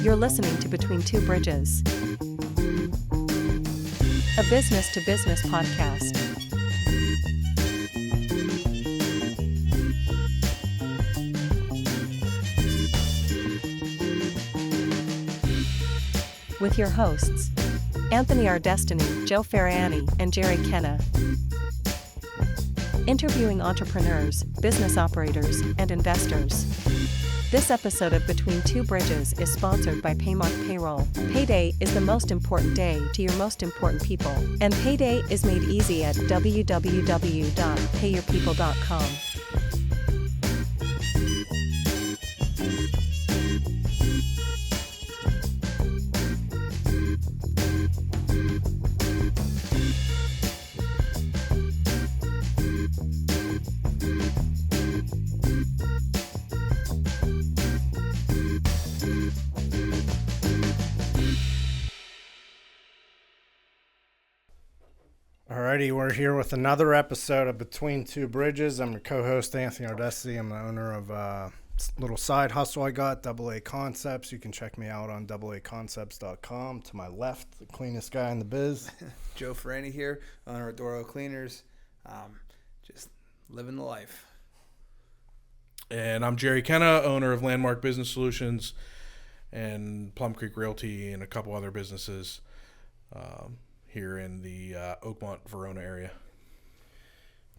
You're listening to Between Two Bridges, a business-to-business podcast. With your hosts, Anthony R. Destiny, Joe Ferrani, and Jerry Kenna. Interviewing entrepreneurs, business operators, and investors. This episode of Between Two Bridges is sponsored by Paymark Payroll. Payday is the most important day to your most important people, and payday is made easy at www.payyourpeople.com. Alrighty, we're here with another episode of Between Two Bridges. I'm your co-host, Anthony Ardesti. I'm the owner of a little side hustle I got, AA Concepts. You can check me out on AAconcepts.com. To my left, the cleanest guy in the biz. Joe Ferrani here, owner of Doro Cleaners. Just living the life. And I'm Jerry Kenna, owner of Landmark Business Solutions and Plum Creek Realty and a couple other businesses here in the Oakmont, Verona area.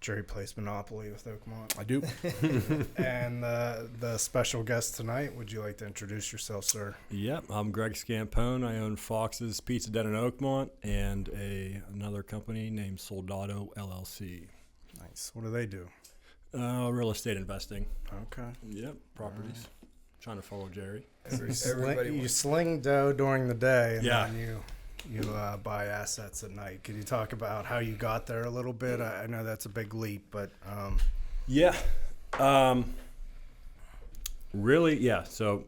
Jerry plays Monopoly with Oakmont. I do. And the special guest tonight, would you like to introduce yourself, sir? Yep, I'm Greg Scampone. I own Foxes Pizza in Oakmont and another company named Soldado LLC. Nice. What do they do? Real estate investing. Okay. Yep, properties. Trying to follow Jerry. You sling dough during the day, and Yeah. then you buy assets at night. Could you talk about how you got there a little bit? I know that's a big leap, but Yeah. Really, yeah. So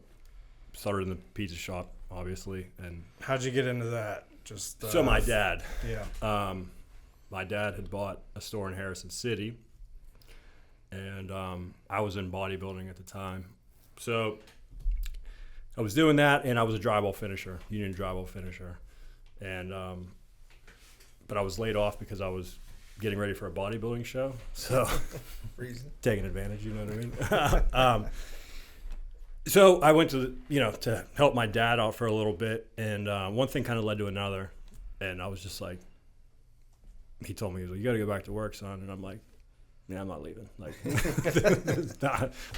started in the pizza shop, obviously, and how'd you get into that? Just so my dad. Yeah. My dad had bought a store in Harrison City, and I was in bodybuilding at the time. So I was doing that, and I was a drywall finisher, union drywall finisher. And but I was laid off because I was getting ready for a bodybuilding show, so taking advantage, you know what I mean? So I went to to help my dad out for a little bit, and one thing kind of led to another, and I was just like, he told me, he was like, "You got to go back to work, son," and I'm like, "Yeah, I'm not leaving." Like,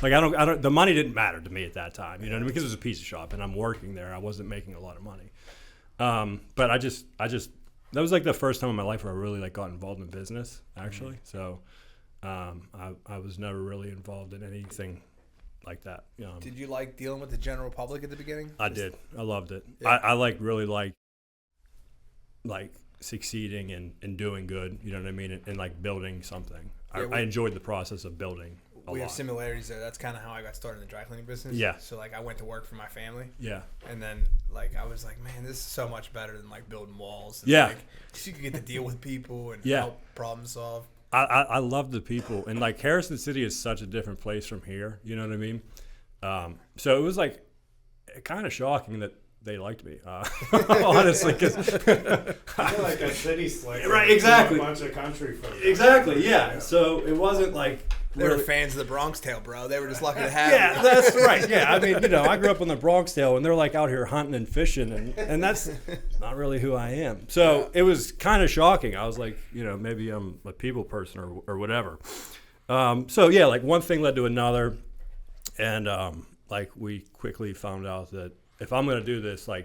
I don't. The money didn't matter to me at that time, you know what I mean? Because it was a pizza shop, and I'm working there. I wasn't making a lot of money. But I just that was like the first time in my life where I really got involved in business, actually. So I was never really involved in anything like that. Did you like dealing with the general public at the beginning? I did. I loved it. Yeah. I really like succeeding and doing good, you know what I mean? And like building something. Yeah, I enjoyed the process of building a We lot. have similarities there. That's kind of how I got started in the dry cleaning business. Yeah. So I went to work for my family. Yeah. And then I was like, man, this is so much better than building walls. And, Yeah. You could get to deal with people and Yeah. help problem solve. I love the people, and Harrison City is such a different place from here, you know what I mean? So it was kind of shocking that they liked me, honestly, because like a city slick, right, exactly, a bunch of country folks. Exactly, yeah. So it wasn't They were fans of the Bronx Tale, bro. They were just lucky to have yeah, you. that's right. Yeah, I mean, I grew up on the Bronx Tale, and they're out here hunting and fishing, and that's not really who I am. So it was kind of shocking. I was like, maybe I'm a people person or whatever. So yeah, one thing led to another, and we quickly found out that if I'm gonna do this, I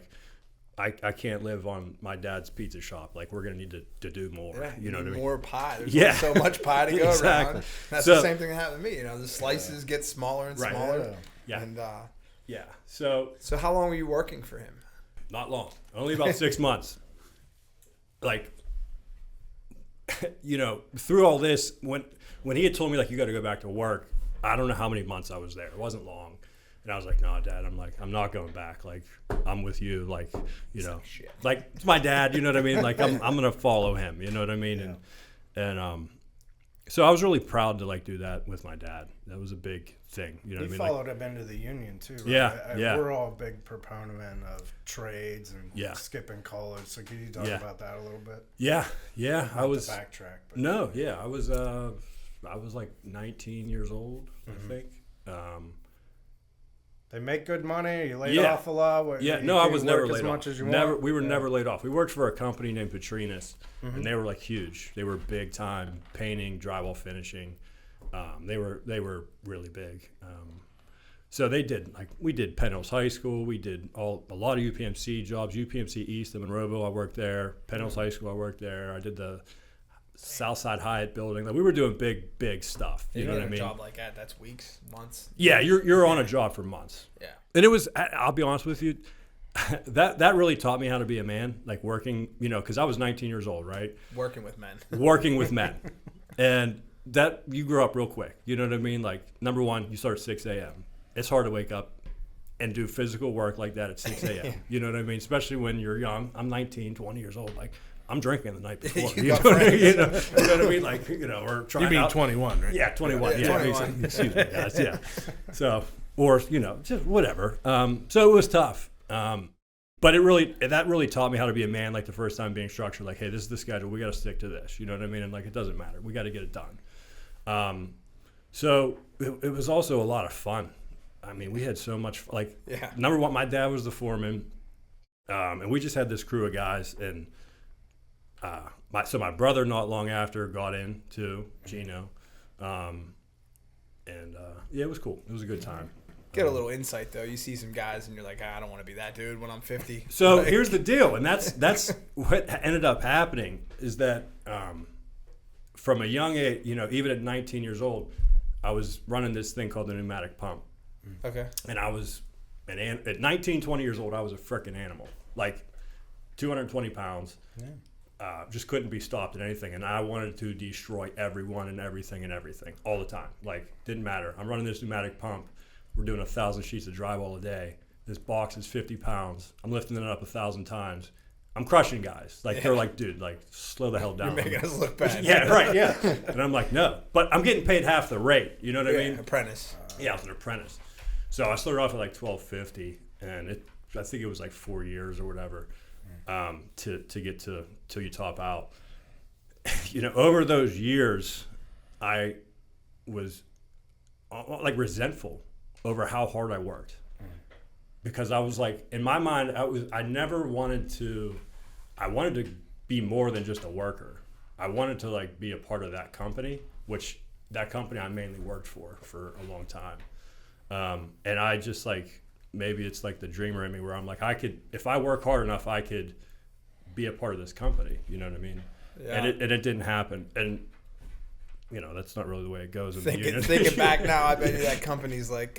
can't live on my dad's pizza shop. We're gonna need to do more. Yeah, you know what I mean? More pie. There's Yeah. so much pie to go Exactly. around. That's So- the same thing that happened to me. The slices get smaller and Right. smaller. Yeah. And Yeah. So so how long were you working for him? not long. Only about 6 months. Through all this, when he had told me you got to go back to work, I don't know how many months I was there. It wasn't long. And I was like, no, Dad, I'm not going back. I'm with you. Shit. It's my dad, you know what I mean? I'm going to follow him, you know what I mean? Yeah. And So I was really proud to like do that with my dad. That was a big thing. You know He what I mean? followed him into the union too, right? Yeah. We're all a big proponent of trades and Yeah. skipping college. So can you talk Yeah. about that a little bit? Yeah. Not I was to backtrack. But. no, yeah. I was like 19 years old, I think. They make good money. You laid Yeah. off a lot. What, Yeah, you no, I can was work never as laid much off. as you Never, want? we were Yeah. never laid off. We worked for a company named Petrinas, and they were like huge. They were big time painting, drywall finishing. They were really big. So they did we did Penn Hills High School. We did a lot of UPMC jobs. UPMC East in Monroeville, I worked there. Penn Hills High School, I worked there. I did the Southside Hyatt building. Like we were doing big stuff. You know what I mean? A job like that's weeks, months. Yeah, you're on a job for months. Yeah. And it was, I'll be honest with you, that really taught me how to be a man, like working, because I was 19 years old, right? Working with men. Working with men. And that, you grow up real quick. You know what I mean? Like, number one, you start at 6 a.m. It's hard to wake up and do physical work like that at 6 a.m. You know what I mean? Especially when you're young. I'm 19, 20 years old. Like, I'm drinking the night before. you know what I mean? Like, we're trying You mean out. 21, right? Yeah, 21. Yeah, 21. Excuse me, guys. Yeah. So, or, just whatever. So it was tough. But that really taught me how to be a man, like the first time being structured, like, hey, this is the schedule. We got to stick to this. You know what I mean? And like, it doesn't matter. We got to get it done. So it was also a lot of fun. I mean, we had so much, number one, my dad was the foreman. And we just had this crew of guys, and my brother not long after got in too, Gino, it was cool. It was a good time. Get a little insight though. You see some guys and you're like, I don't want to be that dude when I'm 50. So here's the deal, and that's what ended up happening is that from a young age, even at 19 years old, I was running this thing called the pneumatic pump. Okay. And I was at 19, 20 years old, I was a freaking animal, like 220 pounds. Yeah. Just couldn't be stopped at anything, and I wanted to destroy everyone and everything all the time. Like, didn't matter. I'm running this pneumatic pump. We're doing 1,000 sheets of drywall a day. This box is 50 pounds. I'm lifting it up 1,000 times. I'm crushing guys. Like, they're like, dude, like, slow the hell down. You're making us look bad. Yeah, right, yeah. And I'm like, no. But I'm getting paid half the rate. You know what I mean? Apprentice. Yeah, I was an apprentice. So I started off at like $12.50, and I think it was like 4 years or whatever to get till you top out. Over those years, I was like resentful over how hard I worked, because I was like, in my mind, I wanted to be more than just a worker. I wanted to like be a part of that company, which that company I mainly worked for a long time. And I just like, maybe it's like the dreamer in me where I'm like, if I work hard enough, I could be a part of this company. You know what I mean? Yeah. And it didn't happen. And that's not really the way it goes. Thinking back now, I bet you that company's like,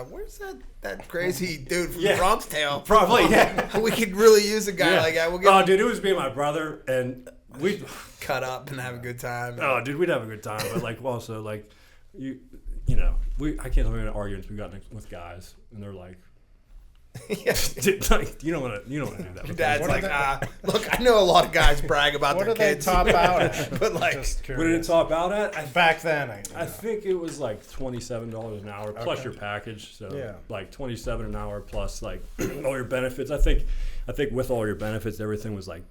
where's that crazy dude from Bronx Tale? Probably, yeah. We could really use a guy like that. We'll dude, it was me and my brother, and we'd cut up and have a good time. Oh, dude, we'd have a good time. But like, also, like, I can't remember arguments we got with guys, and they're like, dude, like, you don't want to do that. Your dad's like, look, I know a lot of guys brag about their kids. What did they top out at? But like, what did it top out at? Back then, I think it was like $27 an hour plus your package. So like $27 an hour plus like all your benefits. I think with all your benefits, everything was like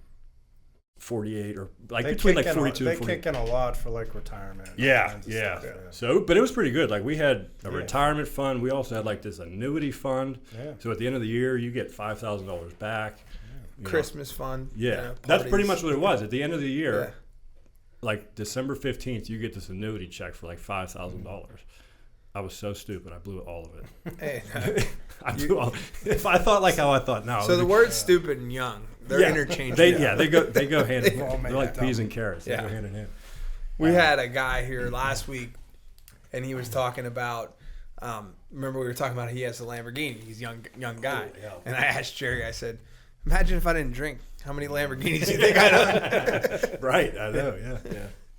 48 or like between like 42 they and 40. kick in a lot for like retirement. Yeah. So, but it was pretty good. Like, we had a retirement fund. We also had like this annuity fund. Yeah. So at the end of the year, you get $5,000 back. Christmas fund. Yeah. That's pretty much what it was. At the end of the year, like December 15th, you get this annuity check for like $5,000. I was so stupid. I blew all of it. Hey, I blew all. If I thought like how I thought now. So the words stupid and young, they're interchangeable. They go hand in hand. They're like peas and carrots. They go hand in hand. We had a guy here last week, and he was talking about. Remember, we were talking about he has a Lamborghini. He's a young guy, and I asked Jerry. I said, "Imagine if I didn't drink. How many Lamborghinis do you think I'd own?" Right. I know. Yeah.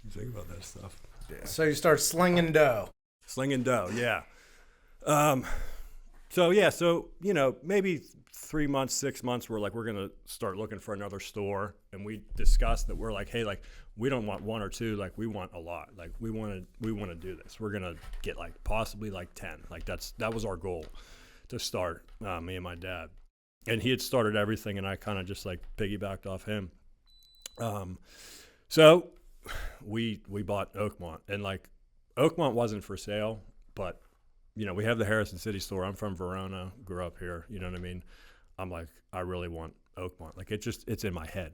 You think about that stuff. Yeah. So you start slinging dough. Slinging dough, yeah. So maybe 3 months, 6 months, we're going to start looking for another store. And we discussed that we're like, hey, like, we don't want 1 or 2. Like, we want a lot. Like, we want to do this. We're gonna get like possibly like 10. Like that was our goal to start. Me and my dad, and he had started everything, and I kind of just like piggybacked off him. So we bought Oakmont, and like Oakmont wasn't for sale, but we have the Harrison City store. I'm from Verona, grew up here. You know what I mean? I'm like, I really want Oakmont. Like it's in my head.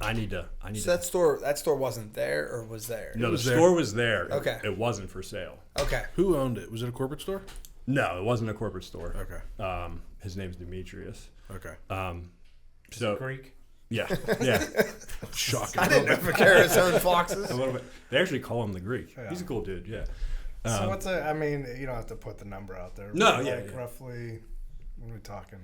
I need to. So that store wasn't there or was there? No, the store was there. Okay. It wasn't for sale. Okay. Who owned it? Was it a corporate store? No, it wasn't a corporate store. Okay. His name's Demetrius. Okay. So Greek. Yeah. Shocking. I didn't know for Kara's own Foxes. A little bit. They actually call him the Greek. Yeah. He's a cool dude. Yeah. So what's I mean, you don't have to put the number out there. No, but yeah, like yeah. Roughly, what are we talking?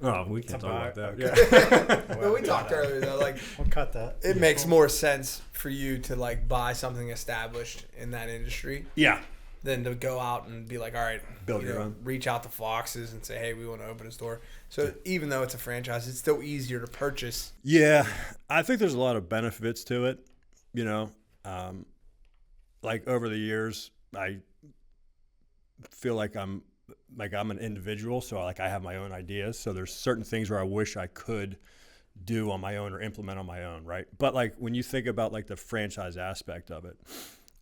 Oh, we can't It's talk about about- that. Yeah. But we talked earlier though, like We'll cut that. it makes more sense for you to like buy something established in that industry Yeah. than to go out and be like, all right, Build your own. reach out to Foxes and say, hey, we want to open a store. So even though it's a franchise, it's still easier to purchase. Yeah, I think there's a lot of benefits to it. Like over the years, I feel like I'm an individual, so like I have my own ideas. So there's certain things where I wish I could do on my own or implement on my own, right? But like when you think about like the franchise aspect of it,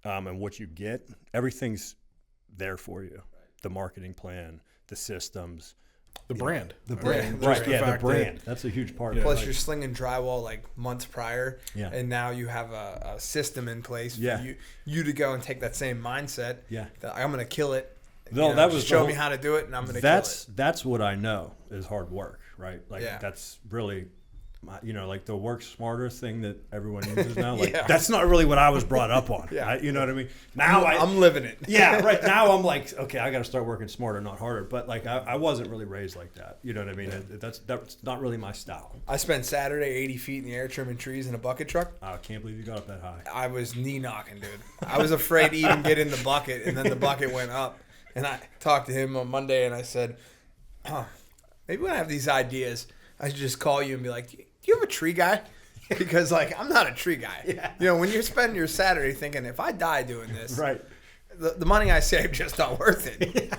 and what you get, everything's there for you. The marketing plan, the systems, The brand. the brand. brand, right? Just the Yeah, the fact that- brand. That's a huge part. of Plus, it. you're slinging drywall like months prior, Yeah. and now you have a system in place for Yeah. you to go and take that same mindset. Yeah. That I'm going to kill it. No, that was just the show whole- me how to do it, and I'm going to kill it. That's what I know is hard work, right? Like Yeah. that's really, like the work smarter thing that everyone uses now. Like Yeah. that's not really what I was brought up on. Yeah. You know what I mean? Now I'm living it. yeah, right. Now I'm like, okay, I got to start working smarter, not harder. But like I wasn't really raised like that. You know what I mean? That's not really my style. I spent Saturday 80 feet in the air trimming trees in a bucket truck. I can't believe you got up that high. I was knee knocking, dude. I was afraid to even get in the bucket, and then the bucket went up. And I talked to him on Monday, and I said, maybe when I have these ideas, I should just call you and be like, do you have a tree guy? Because, like, I'm not a tree guy. Yeah. When you're spending your Saturday thinking, if I die doing this, Right. the money I saved just not worth it.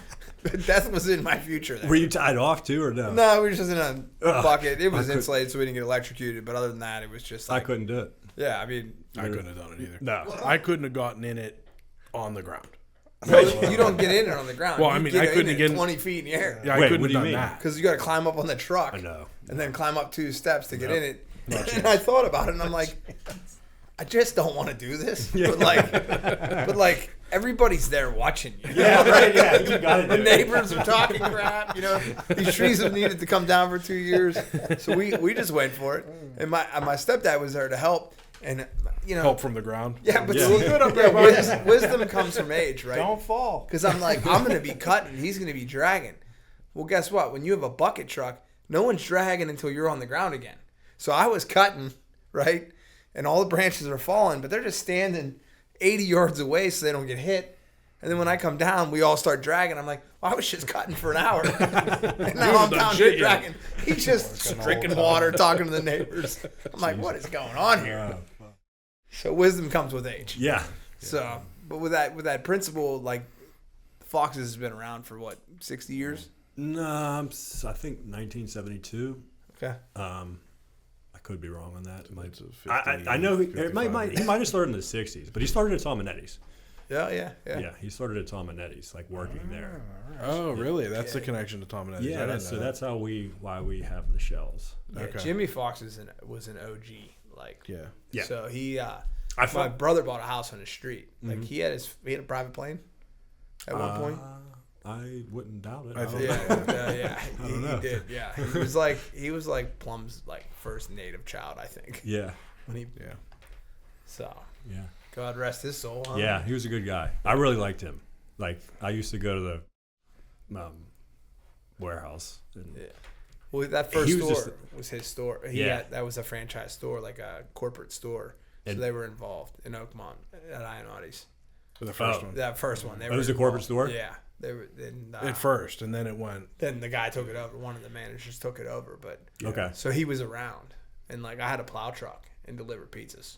Death was in my future there. Were you tied off too, or no? No, we were just in a bucket. It was I could- insulated, so we didn't get electrocuted. But other than that, it was just I like, couldn't do it. yeah, I mean, I couldn't have done it either. No. I couldn't have gotten in it on the ground. you don't get in it on the ground. Well, You I mean, get I in couldn't it get 20 feet in the air. Yeah, Wait, I couldn't what do you have done mean? that. Because you got to climb up on the truck. I know. And then climb up 2 steps to get Yep. in it. And I thought about it, and I'm like, I just don't want to do this. But like, everybody's there watching you. Yeah, right. Yeah, you got to do The it. neighbors are talking crap. These trees have needed to come down for 2 years, so we just went for it. And my stepdad was there to help, and Help from the ground. Yeah, but Yeah. see, wisdom comes from age, right? Don't fall. Because I'm like, I'm going to be cutting, he's going to be dragging. Well, guess what? When you have a bucket truck, no one's dragging until you're on the ground again. So I was cutting, right? And all the branches are falling, but they're just standing 80 yards away so they don't get hit. And then when I come down, we all start dragging. I'm like, well, I was just cutting for an hour. And now I'm done down shit here yet. dragging. He's just drinking water, talking to the neighbors. I'm like, what is going on here? So wisdom comes with age. Yeah. So, but with that principle, like, Foxes has been around for what, 60 years? No, I think 1972. Okay. I could be wrong on that. It's a 50, I know he 55. might have started in the 60s, but he started at Tom and Eddie's. Yeah. Yeah, he started at Tom and Eddie's, like working there. Oh, really? That's the connection to Tom and Eddie's. I Yeah, didn't so know that. that's why we have the shells. Yeah, Okay. Jimmy Fox was an OG. Like, Yeah. Yeah. So he, I my thought brother bought a house on the street. Like he had a private plane at one point. I wouldn't doubt it. I I don't think- know. Yeah. He did. Yeah, he was like Plum's like first native child, I think. Yeah, When he, Yeah. so yeah, God rest his soul. Huh? yeah. He was a good guy. I really liked him. Like I used to go to the warehouse. And, Yeah. Well, that first He was store just- was his store. That was a franchise store, like a corporate store. So And- they were involved in Oakmont at Ionati's. For the first Oh. one. That first one. They It were was a corporate involved. store? Yeah. They were. And, At first, and then it went. then the guy took it over. One of the managers took it over. But Okay. so he was around, and like I had a plow truck and delivered pizzas.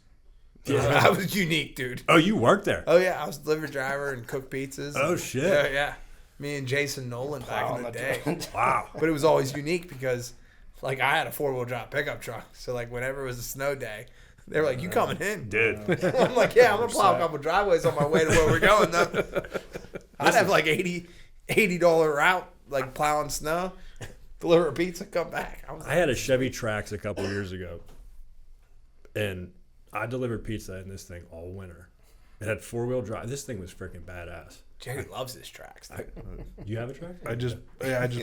Yeah. I was unique, dude. Oh, you worked there? Oh yeah, I was delivery driver and cooked pizzas. Oh, shit. Yeah, yeah. Me and Jason Nolan back in the day. Wow. But it was always unique because, like, I had a 4-wheel drive pickup truck. So, like, whenever it was a sno day, they were like, "You coming in, Dude. I'm like, "Yeah, I'm gonna plow a couple driveways on my way to where we're going." Though I'd have like $80 route, like plowing snow, deliver a pizza, come back. I had a Chevy Trax a couple years ago, and I delivered pizza in this thing all winter. It had 4-wheel drive. This thing was freaking badass. Jerry loves his tracks. You have a Trax? I just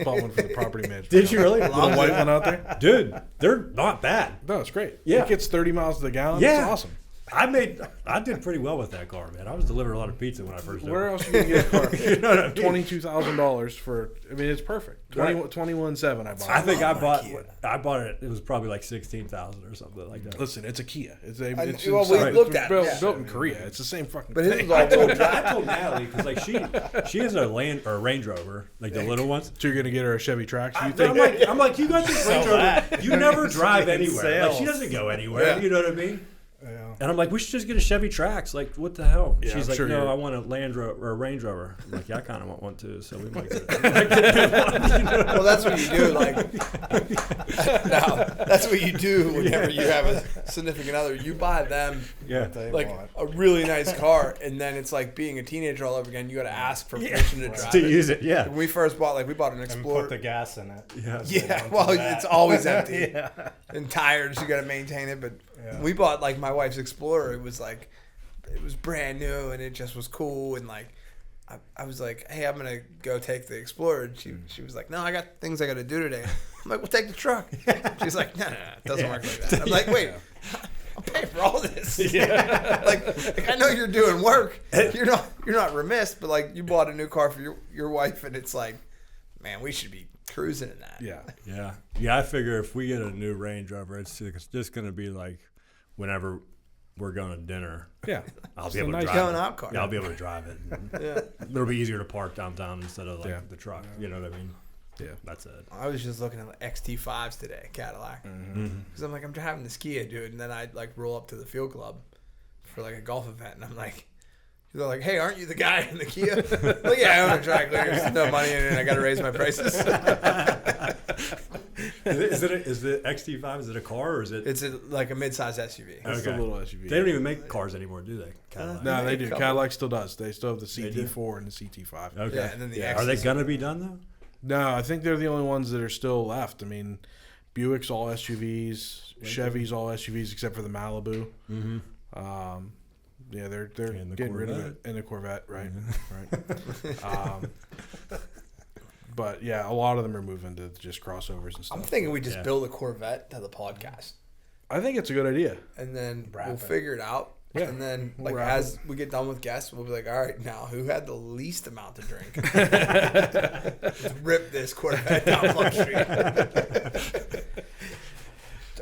bought one for the property management. Did you really? Little white one out there? Dude, they're not bad. No, it's great. Yeah. It gets 30 miles to the gallon. Yeah. It's awesome. I did pretty well with that car, man. I was delivering a lot of pizza when I first Where started. else you can get a car? You know what I mean? $22,000 for, I mean, it's perfect. Right. 21.7 I bought. I think I my bought it. It was probably like 16,000 or something like that. Listen, it's a Kia. It's we inside. looked at it, built, yeah. built in Korea. It's the same fucking But his thing. was all I told Natalie because like she has a Range Rover, like the little ones. So you're gonna get her a Chevy Trax? You I'm like, you got this Range Rover. You never drive anywhere. Like she sales. doesn't go anywhere. Yeah. You know what I mean? Yeah. And I'm like, we should just get a Chevy Trax. Like, what the hell? Yeah, She's I'm like, sure no, you're- I want a Range Rover. I'm like, yeah, I kind of want one too. So we might get it. Well, that's what you do. Like, no, that's what you do whenever you have a significant other. You buy them Yeah. like a really nice car, and then it's like being a teenager all over again. You got to ask for permission to drive To it. use it, yeah. When we first bought, like, we bought an And Explorer. put the gas in it. Yeah. Yeah, well, it's always empty Yeah. and tired, so you got to maintain it. But Yeah. we bought like my wife's Explorer. It was like, it was brand new, and it just was cool. And like, I was like, hey, I'm gonna go take the Explorer. And she was like, no, I got things I got to do today. I'm like, well, take the truck. She's like, no, it doesn't work like that. I'm like, wait. I'm paying for all this. like I know you're doing work. You're not remiss, but like you bought a new car for your wife, and it's like, man, we should be cruising in that. Yeah. Yeah. I figure if we get a new Range Rover, it's just gonna be like whenever we're going to dinner. Yeah. I'll It's be a able to nice drive going it. out car. Yeah, I'll be able to drive it. Yeah. It'll be easier to park downtown instead of like Yeah. the truck. You know what I mean? Yeah. That's it. I was just looking at like XT5s today, Cadillac, because I'm like, I'm driving the Kia, dude, and then I like roll up to the field club for like a golf event, and I'm like, they're like, hey, aren't you the guy in the Kia? I'm like, yeah, I own a drag cleaner. There's no money in it, and I got to raise my prices. Is the XT5? Is it a car or is it? It's like a mid-size SUV. It's Okay. a little SUV. They don't even make cars anymore, do they? Cadillac? No, they They do. couple. Cadillac still does. They still have the They do? CT4 and the CT5. Okay. Yeah, and then the Yeah. X Are they is- gonna be done though? No, I think they're the only ones that are still left. I mean, Buick's all SUVs, Chevy's all SUVs except for the Malibu. Mm-hmm. Yeah, they're And the getting rid of Corvette. it. And the Corvette, right? Right. But yeah, a lot of them are moving to just crossovers and stuff. I'm thinking we just Yeah. build a Corvette to the podcast, I think it's a good idea. and then Wrap we'll it. figure it out. Yeah. And then, We'll like, wrap as we get done with guests, we'll be like, all right, now who had the least amount to drink? Let's rip this Corvette down Plum Street.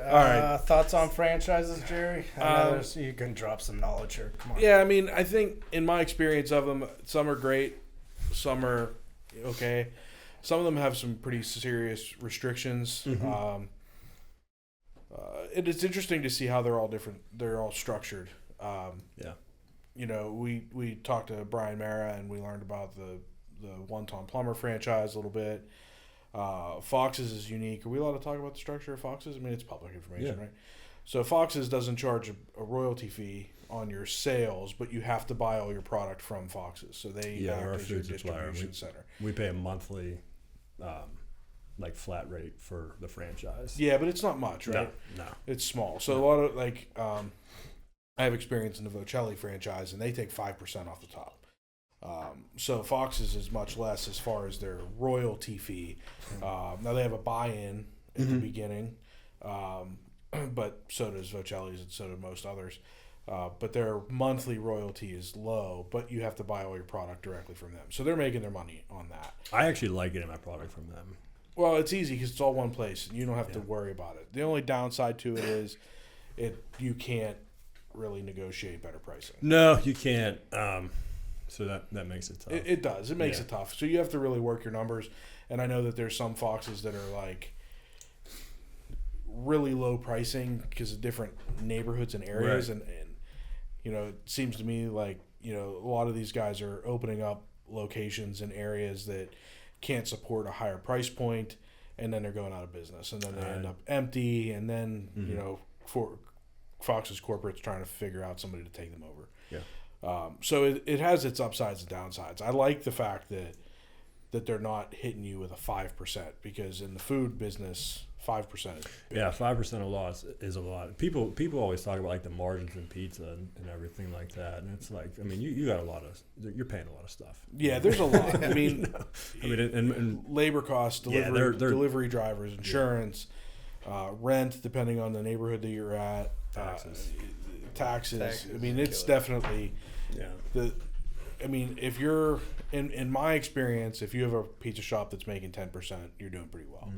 All right. Thoughts on franchises, Jerry? I know you can drop some knowledge here. Come on. Yeah, I mean, I think in my experience of them, some are great, some are okay. Some of them have some pretty serious restrictions. It's interesting to see how they're all different. They're all structured. Yeah. You know, we talked to Brian Mara and we learned about the One-Ton Plumber franchise a little bit. Foxes is unique. Are we allowed to talk about the structure of Foxes? I mean, it's public information, Yeah. right? So Foxes doesn't charge a royalty fee on your sales, but you have to buy all your product from Foxes. So they Yeah, they're act a as your food supplier. distribution center. We pay a monthly, like flat rate for the franchise. Yeah, but it's not much, right? No. It's small. So a lot of like, I have experience in the Vocelli franchise, and they take 5% off the top. So Foxes is much less as far as their royalty fee. Now they have a buy-in at the beginning, but so does Vocelli's and so do most others. But their monthly royalty is low, but you have to buy all your product directly from them. So they're making their money on that. I actually like getting my product from them. Well, it's easy because it's all one place, and you don't have to worry about it. The only downside to it is you can't really negotiate better pricing. No, you can't. So that makes it tough. It does. It makes Yeah. it tough. So you have to really work your numbers. And I know that there's some Foxes that are like really low pricing because of different neighborhoods and areas, Right. and it seems to me like, a lot of these guys are opening up locations in areas that can't support a higher price point, and then they're going out of business, and then they end up empty, and then, for Fox's corporate's trying to figure out somebody to take them over. Yeah. So it has its upsides and downsides. I like the fact that they're not hitting you with a 5%, because in the food business, 5% is big. Yeah, 5% of loss is a lot. People always talk about like the margins in pizza and everything like that, and it's like, I mean, you got a lot of, you're paying a lot of stuff. Yeah, there's a lot. I mean, and labor costs, delivery drivers, insurance, rent, depending on the neighborhood that you're at, taxes. I mean, it's definitely if you're in my experience, if you have a pizza shop that's making 10%, you're doing pretty well.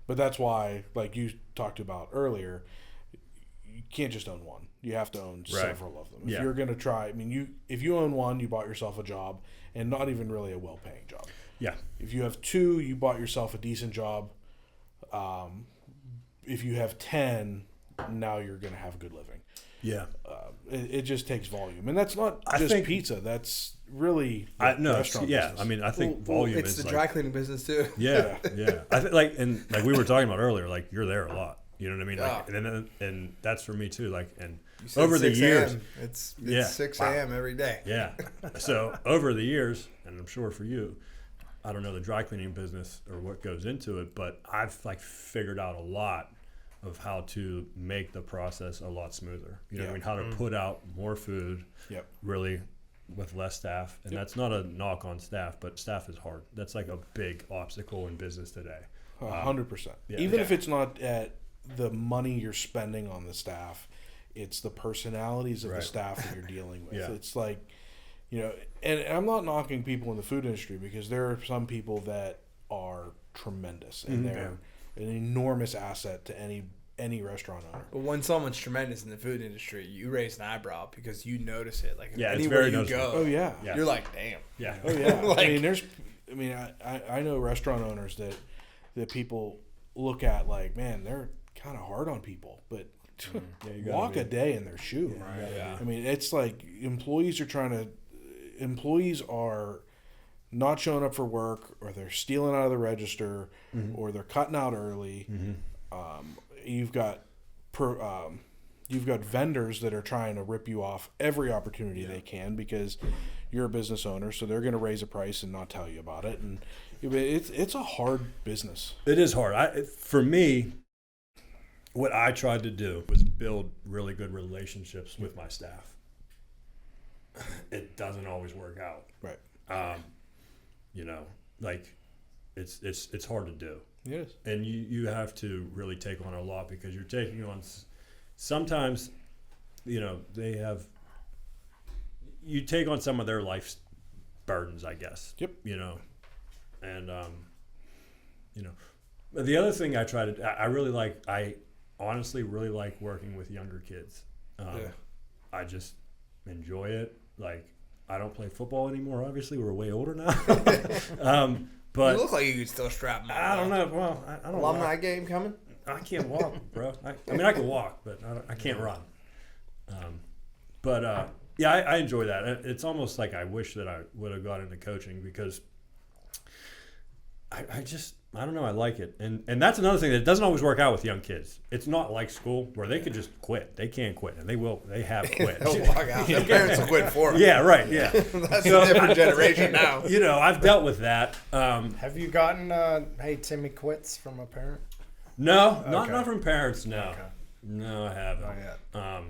But that's why, like you talked about earlier, you can't just own one. You have to own several of them. If you're going to try, if you own one, you bought yourself a job, and not even really a well-paying job. Yeah. If you have two, you bought yourself a decent job. If you have 10, now you're going to have a good living. Yeah. It just takes volume, and that's not just pizza. That's really restaurant business. I mean, I think volume it's is the dry cleaning business too. Yeah. I think like we were talking about earlier, like you're there a lot. You know what I mean? Like, and that's for me too. Like, and over the years, it's 6 a.m. every day. Yeah. So over the years, and I'm sure for you, I don't know the dry cleaning business or what goes into it, but I've like figured out a lot of how to make the process a lot smoother. You know what I mean? How to put out more food, really with less staff. And that's not a knock on staff, but staff is hard. That's like a big obstacle in business today. 100%. Even if it's not at the money you're spending on the staff, it's the personalities of the staff that you're dealing with. It's like, and I'm not knocking people in the food industry, because there are some people that are tremendous, and they're an enormous asset to any restaurant owner. But when someone's tremendous in the food industry, you raise an eyebrow because you notice it. Like it's anywhere very you noticeable. go, you're like, damn. Yeah. Oh yeah. Like, I know restaurant owners that people look at like, man, they're kind of hard on people, but walk a day in their shoe. I mean, it's like employees are not showing up for work, or they're stealing out of the register, or they're cutting out early. You've got vendors that are trying to rip you off every opportunity they can, because you're a business owner, so they're going to raise a price and not tell you about it. And it's a hard business. It is hard. For me, what I tried to do was build really good relationships with my staff. It doesn't always work out. Right. Like it's hard to do. Yes. And you have to really take on a lot, because you're taking on sometimes, they have, you take on some of their life's burdens, I guess. Yep. And but the other thing I honestly really like working with younger kids. I just enjoy it. Like, I don't play football anymore. Obviously, we're way older now. But you look like you could still strap them. I don't know. Well, I don't. Alumni game coming? I can't walk, bro. I mean, I can walk, but I can't run. I enjoy that. It's almost like I wish that I would have got into coaching, because I don't know. I like it, and that's another thing that doesn't always work out with young kids. It's not like school where they could just quit. They can quit, and they will. They have quit. They'll walk out. Their parents will quit for them. Yeah, right. Yeah, that's a different generation now. I've dealt with that. Have you gotten "Hey, Timmy quits" from a parent? No, not from parents. No, Okay. No, I haven't. Not yet.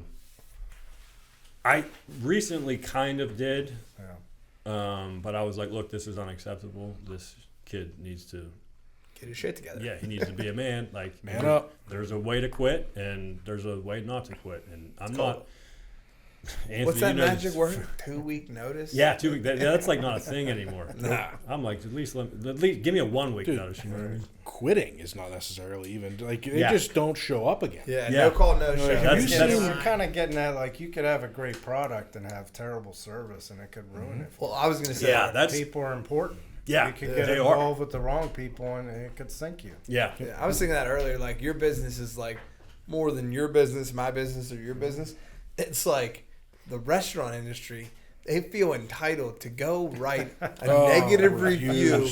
I recently kind of did, Yeah. but I was like, look, this is unacceptable. This kid needs to Get his shit together. Yeah, he needs to be a man. Like, man up. There's a way to quit, and there's a way not to quit. And I'm not. Anthony, What's that magic word? 2 week notice? Yeah, 2 week. That's like not a thing anymore. Nah. I'm like, at least give me a 1 week notice. You know what I mean? Quitting is not necessarily even like they just don't show up again. Yeah, no call, no show. You're kind of getting at, like, you could have a great product and have terrible service, and it could ruin it. Well, I was going to say, people are important. Yeah, you could get involved with the wrong people, and it could sink you. Yeah, I was thinking that earlier. Like, your business is like more than your business, my business, or your business. It's like the restaurant industry, they feel entitled to go write a negative review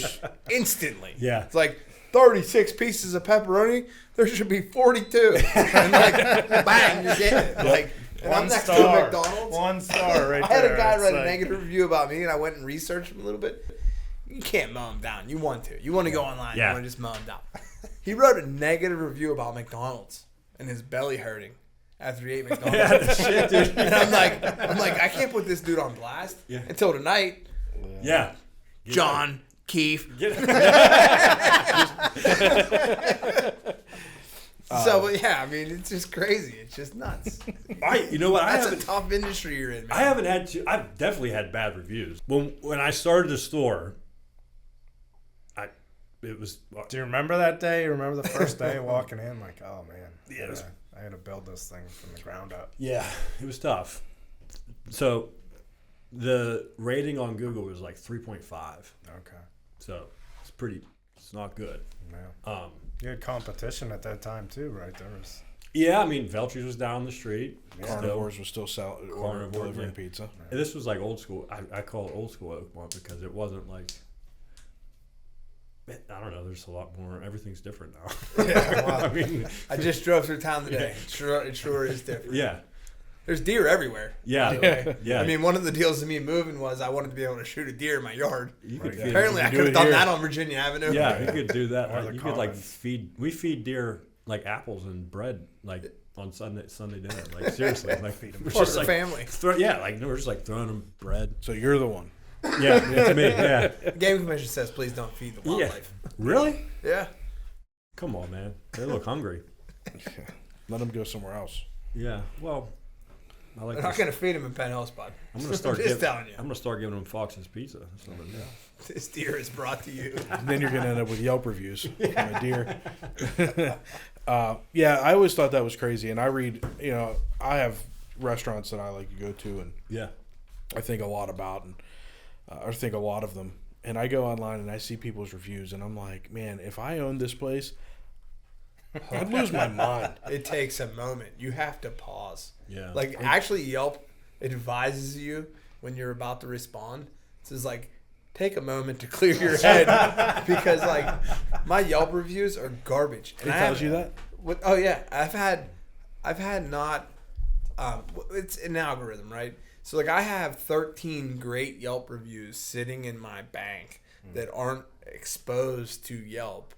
instantly. Yeah. It's like 36 pieces of pepperoni. There should be 42. And like, bang, you're getting it. Like, and I'm next to a McDonald's. 1 star right there. I had a guy It's write a like- negative review about me, and I went and researched him a little bit. You can't mow him down. You want to. You want to go online. Yeah. You want to just mow him down. He wrote a negative review about McDonald's and his belly hurting after he ate McDonald's. Yeah, shit, dude. And I'm like, I can't put this dude on blast until tonight. Yeah. John Keefe. So, but yeah, I mean, it's just crazy. It's just nuts. You know what? That's a tough industry you're in, man. I haven't had to. I've definitely had bad reviews. When I started the store, it was. Do you remember that day? You remember the first day walking in? Like, oh man, Yeah, I had to build this thing from the ground up. Yeah, it was tough. So, the rating on Google was like 3.5. Okay. So it's pretty. It's not good. Yeah. You had competition at that time too, right? There was. Yeah, I mean, Veltry's was down the street. Carnivores was still selling or Carnivore, delivering yeah. pizza. And this was like old school. I call it old school Oakmont because it wasn't like. I don't know. There's a lot more. Everything's different now. Yeah, well, I mean, I just drove through town today. It sure is different. yeah, There's deer everywhere. yeah, by the way. yeah. I mean, one of the deals of me moving was I wanted to be able to shoot a deer in my yard. You could Right. feed Apparently, You I do could have it done here. that on Virginia Avenue. Yeah, you could do that. Or Like, the you could like commons. we feed deer like apples and bread like on Sunday dinner. Like seriously, like we're Part of the like family. we're just like throwing them bread. So you're the one. Yeah, it's me. Yeah, The Game Commission says please don't feed the wildlife. really? Yeah. Come on, man. They look hungry. Let them go somewhere else. Yeah. Well, I like. They're not This. going to feed them in Penn Spot. I'm gonna start. Just telling you. I'm gonna start giving them Foxes Pizza. That's what I'm gonna do. This deer is brought to you. And then you're gonna end up with Yelp reviews from a deer. Yeah, I always thought that was crazy. And I read, I have restaurants that I like to go to, and Yeah. I think a lot about, and I think a lot of them. And I go online and I see people's reviews, and I'm like, man, if I owned this place, I'd lose my mind. It takes a moment. You have to pause. Yeah. Like, actually, Yelp advises you when you're about to respond. It says, like, take a moment to clear your head. Because, like, my Yelp reviews are garbage. It tells you that? Oh, yeah. I've had not, it's an algorithm, right? So, like, I have 13 great Yelp reviews sitting in my bank that aren't exposed to Yelp.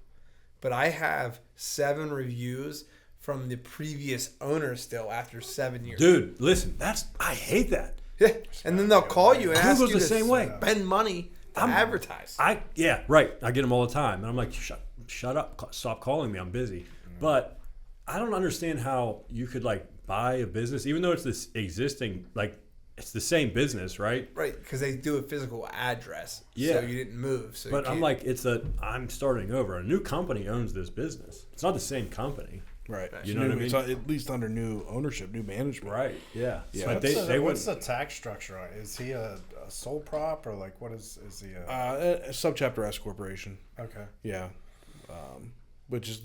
But I have 7 reviews from the previous owner still after 7 years. Dude, listen. I hate that. Yeah. And then they'll call you and ask Google's you the to same way. spend money to advertise. Yeah, right. I get them all the time, and I'm like, shut up, stop calling me. I'm busy. But I don't understand how you could like buy a business, even though it's this existing like. It's the same business, right? Right, because they do a physical address. Yeah. So you didn't move. So But you I'm can't- like, I'm starting over. A new company owns this business. It's not the same company. Right. You know what I mean? It's at least under new ownership, new management. Right. Yeah. Yeah. But What's the tax structure on it? Is he a sole prop or like what is he A subchapter S corporation. okay. Yeah. Which is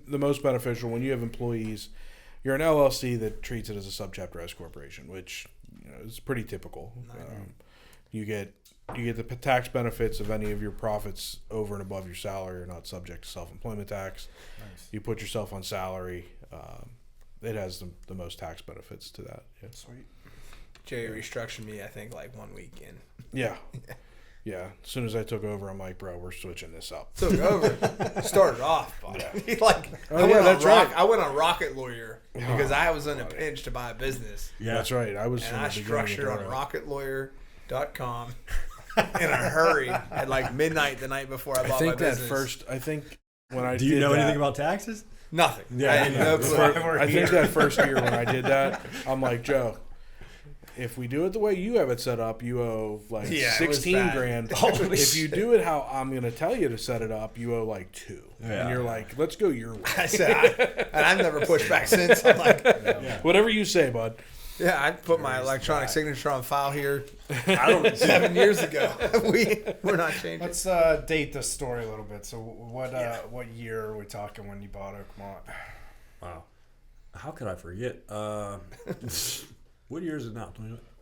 the most beneficial when you have employees. You're an LLC that treats it as a subchapter S corporation, which is pretty typical. You get the tax benefits of any of your profits over and above your salary. You're not subject to self-employment tax. Nice. You put yourself on salary. It has the most tax benefits to that. Yeah. Sweet. Jerry restructured me, I think, like 1 week in. Yeah. Yeah. As soon as I took over, I'm like, bro, we're switching this up. Took over. Started off. He like, Oh, yeah, that's right. I went on Rocket Lawyer because I was in a pinch to buy a business. Yeah. That's right. I was. And from I the beginning of structured on Dora. rocketlawyer.com in a hurry at like midnight the night before I bought my business. I think when I Do you did know that, anything about taxes? Nothing. Yeah, I had no clue. I think that first year when I did that, I'm like, Joe, if we do it the way you have it set up, you owe like Yeah, it was 16 bad. grand. Holy If you shit. do it how I'm going to tell you to set it up, you owe like 2. Yeah. And you're like, let's go your way. I said, and I've never pushed back since. I'm like, Whatever you say, bud. yeah, I put my electronic signature on file here I don't. 7 years ago. We're not changing. Let's date this story a little bit. So what year are we talking when you bought Oakmont? Wow. How could I forget? What year is it now?